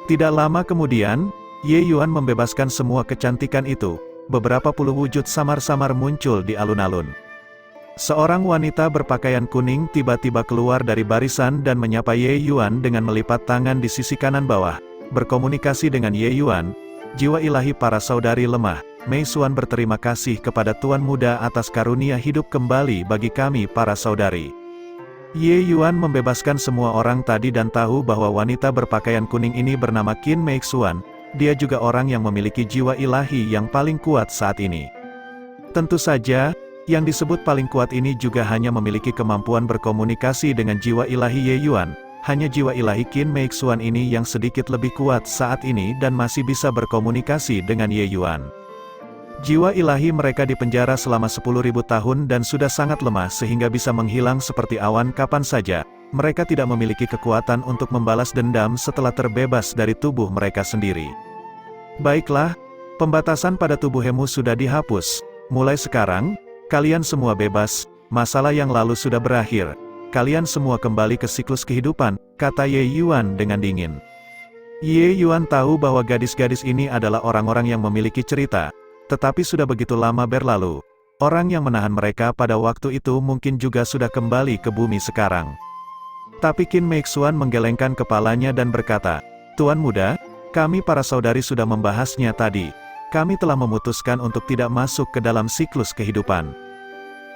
Tidak lama kemudian, Ye Yuan membebaskan semua kecantikan itu, beberapa puluh wujud samar-samar muncul di alun-alun. Seorang wanita berpakaian kuning tiba-tiba keluar dari barisan dan menyapa Ye Yuan dengan melipat tangan di sisi kanan bawah. Berkomunikasi dengan Ye Yuan, jiwa ilahi para saudari lemah, Mei Xuan berterima kasih kepada Tuan Muda atas karunia hidup kembali bagi kami para saudari. Ye Yuan membebaskan semua orang tadi dan tahu bahwa wanita berpakaian kuning ini bernama Qin Mei Xuan. Dia juga orang yang memiliki jiwa ilahi yang paling kuat saat ini. Tentu saja, yang disebut paling kuat ini juga hanya memiliki kemampuan berkomunikasi dengan jiwa ilahi Ye Yuan. Hanya jiwa ilahi Qin Mei Xuan ini yang sedikit lebih kuat saat ini dan masih bisa berkomunikasi dengan Ye Yuan. Jiwa ilahi mereka dipenjara selama 10.000 tahun dan sudah sangat lemah sehingga bisa menghilang seperti awan kapan saja. Mereka tidak memiliki kekuatan untuk membalas dendam setelah terbebas dari tubuh mereka sendiri. Baiklah, pembatasan pada tubuh Hemu sudah dihapus. Mulai sekarang, kalian semua bebas, masalah yang lalu sudah berakhir. Kalian semua kembali ke siklus kehidupan, kata Ye Yuan dengan dingin. Ye Yuan tahu bahwa gadis-gadis ini adalah orang-orang yang memiliki cerita. Tetapi sudah begitu lama berlalu, orang yang menahan mereka pada waktu itu mungkin juga sudah kembali ke bumi sekarang. Tapi Qin Mei Xuan menggelengkan kepalanya dan berkata, Tuan Muda, kami para saudari sudah membahasnya tadi. Kami telah memutuskan untuk tidak masuk ke dalam siklus kehidupan.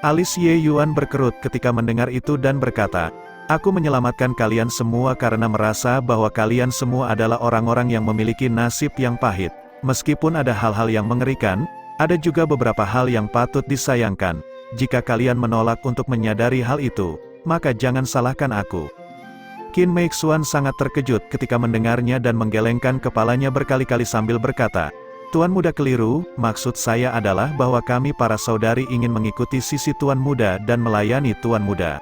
Alis Ye Yuan berkerut ketika mendengar itu dan berkata, Aku menyelamatkan kalian semua karena merasa bahwa kalian semua adalah orang-orang yang memiliki nasib yang pahit. Meskipun ada hal-hal yang mengerikan, ada juga beberapa hal yang patut disayangkan. Jika kalian menolak untuk menyadari hal itu, maka jangan salahkan aku. Qin Mei Xuan sangat terkejut ketika mendengarnya dan menggelengkan kepalanya berkali-kali sambil berkata, Tuan Muda keliru, maksud saya adalah bahwa kami para saudari ingin mengikuti sisi Tuan Muda dan melayani Tuan Muda.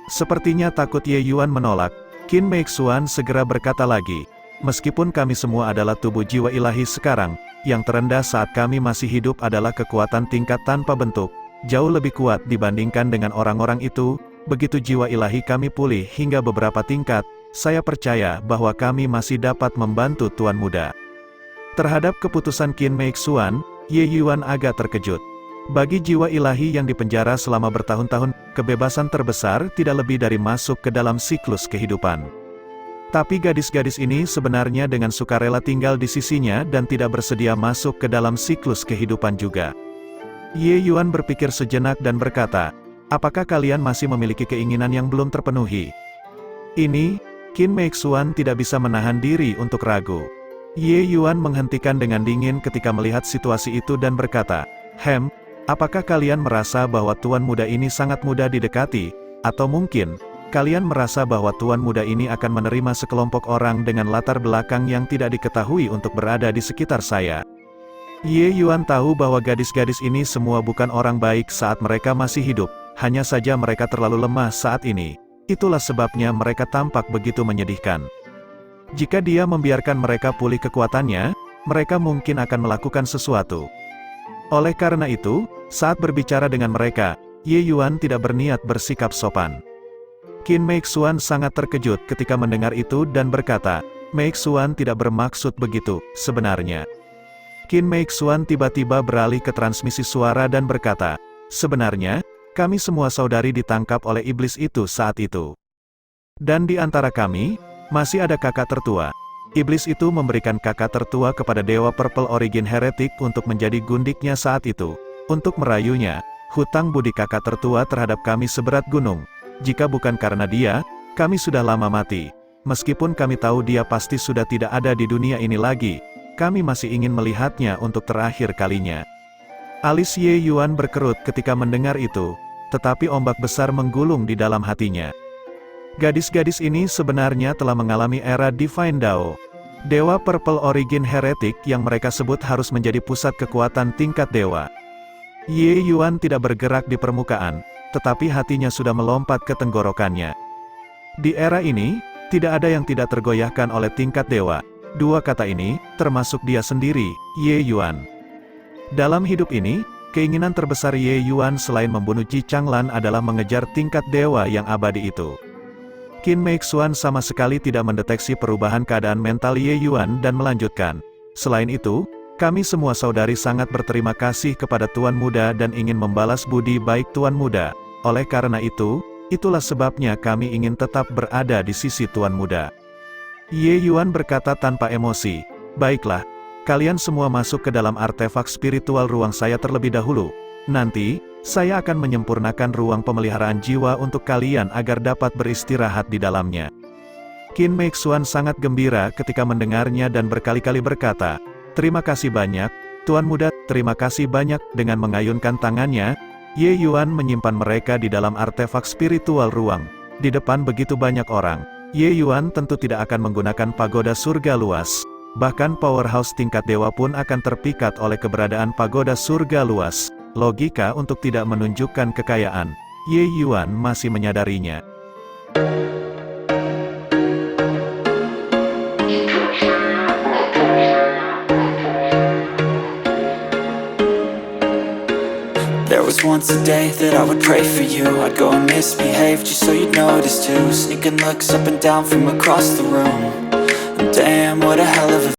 Sepertinya takut Ye Yuan menolak, Qin Mei Xuan segera berkata lagi, Meskipun kami semua adalah tubuh jiwa ilahi sekarang, yang terendah saat kami masih hidup adalah kekuatan tingkat tanpa bentuk, jauh lebih kuat dibandingkan dengan orang-orang itu. Begitu jiwa ilahi kami pulih hingga beberapa tingkat, saya percaya bahwa kami masih dapat membantu Tuan Muda. Terhadap keputusan Qin Mei Xuan, Ye Yuan agak terkejut. Bagi jiwa ilahi yang dipenjara selama bertahun-tahun, kebebasan terbesar tidak lebih dari masuk ke dalam siklus kehidupan. Tapi gadis-gadis ini sebenarnya dengan sukarela tinggal di sisinya dan tidak bersedia masuk ke dalam siklus kehidupan juga. Ye Yuan berpikir sejenak dan berkata, apakah kalian masih memiliki keinginan yang belum terpenuhi? Ini, Qin Mei Xuan tidak bisa menahan diri untuk ragu. Ye Yuan menghentikan dengan dingin ketika melihat situasi itu dan berkata, apakah kalian merasa bahwa Tuan Muda ini sangat mudah didekati? Atau mungkin, kalian merasa bahwa Tuan Muda ini akan menerima sekelompok orang dengan latar belakang yang tidak diketahui untuk berada di sekitar saya? Ye Yuan tahu bahwa gadis-gadis ini semua bukan orang baik saat mereka masih hidup, hanya saja mereka terlalu lemah saat ini. Itulah sebabnya mereka tampak begitu menyedihkan. Jika dia membiarkan mereka pulih kekuatannya, mereka mungkin akan melakukan sesuatu. Oleh karena itu, saat berbicara dengan mereka, Ye Yuan tidak berniat bersikap sopan. Qin Mei Xuan sangat terkejut ketika mendengar itu dan berkata, Mei Xuan tidak bermaksud begitu, sebenarnya. Qin Mei Xuan tiba-tiba beralih ke transmisi suara dan berkata, sebenarnya, kami semua saudari ditangkap oleh iblis itu saat itu. Dan di antara kami, masih ada kakak tertua. Iblis itu memberikan kakak tertua kepada Dewa Purple Origin Heretic untuk menjadi gundiknya saat itu. Untuk merayunya, hutang budi kakak tertua terhadap kami seberat gunung. Jika bukan karena dia, kami sudah lama mati. Meskipun kami tahu dia pasti sudah tidak ada di dunia ini lagi, kami masih ingin melihatnya untuk terakhir kalinya. Alis Ye Yuan berkerut ketika mendengar itu, tetapi ombak besar menggulung di dalam hatinya. Gadis-gadis ini sebenarnya telah mengalami era Divine Dao. Dewa Purple Origin Heretic yang mereka sebut harus menjadi pusat kekuatan tingkat dewa. Ye Yuan tidak bergerak di permukaan, tetapi hatinya sudah melompat ke tenggorokannya. Di era ini, tidak ada yang tidak tergoyahkan oleh tingkat dewa. Dua kata ini, termasuk dia sendiri, Ye Yuan. Dalam hidup ini, keinginan terbesar Ye Yuan selain membunuh Ji Changlan adalah mengejar tingkat dewa yang abadi itu. Qin Meixuan sama sekali tidak mendeteksi perubahan keadaan mental Ye Yuan dan melanjutkan. Selain itu, kami semua saudari sangat berterima kasih kepada Tuan Muda dan ingin membalas budi baik Tuan Muda. Oleh karena itu, itulah sebabnya kami ingin tetap berada di sisi Tuan Muda. Ye Yuan berkata tanpa emosi, "Baiklah, kalian semua masuk ke dalam artefak spiritual ruang saya terlebih dahulu. Nanti, saya akan menyempurnakan ruang pemeliharaan jiwa untuk kalian agar dapat beristirahat di dalamnya." Qin Meixuan sangat gembira ketika mendengarnya dan berkali-kali berkata, "Terima kasih banyak, Tuan Muda, terima kasih banyak." Dengan mengayunkan tangannya, Ye Yuan menyimpan mereka di dalam artefak spiritual ruang. Di depan begitu banyak orang, Ye Yuan tentu tidak akan menggunakan pagoda surga luas. Bahkan powerhouse tingkat dewa pun akan terpikat oleh keberadaan pagoda surga luas. Logika untuk tidak menunjukkan kekayaan. Ye Yuan masih menyadarinya. There was once a day that I would pray for you. I'd go and misbehave just so you'd notice too. Sneaking looks up and down from across the room. And damn, what a hell of a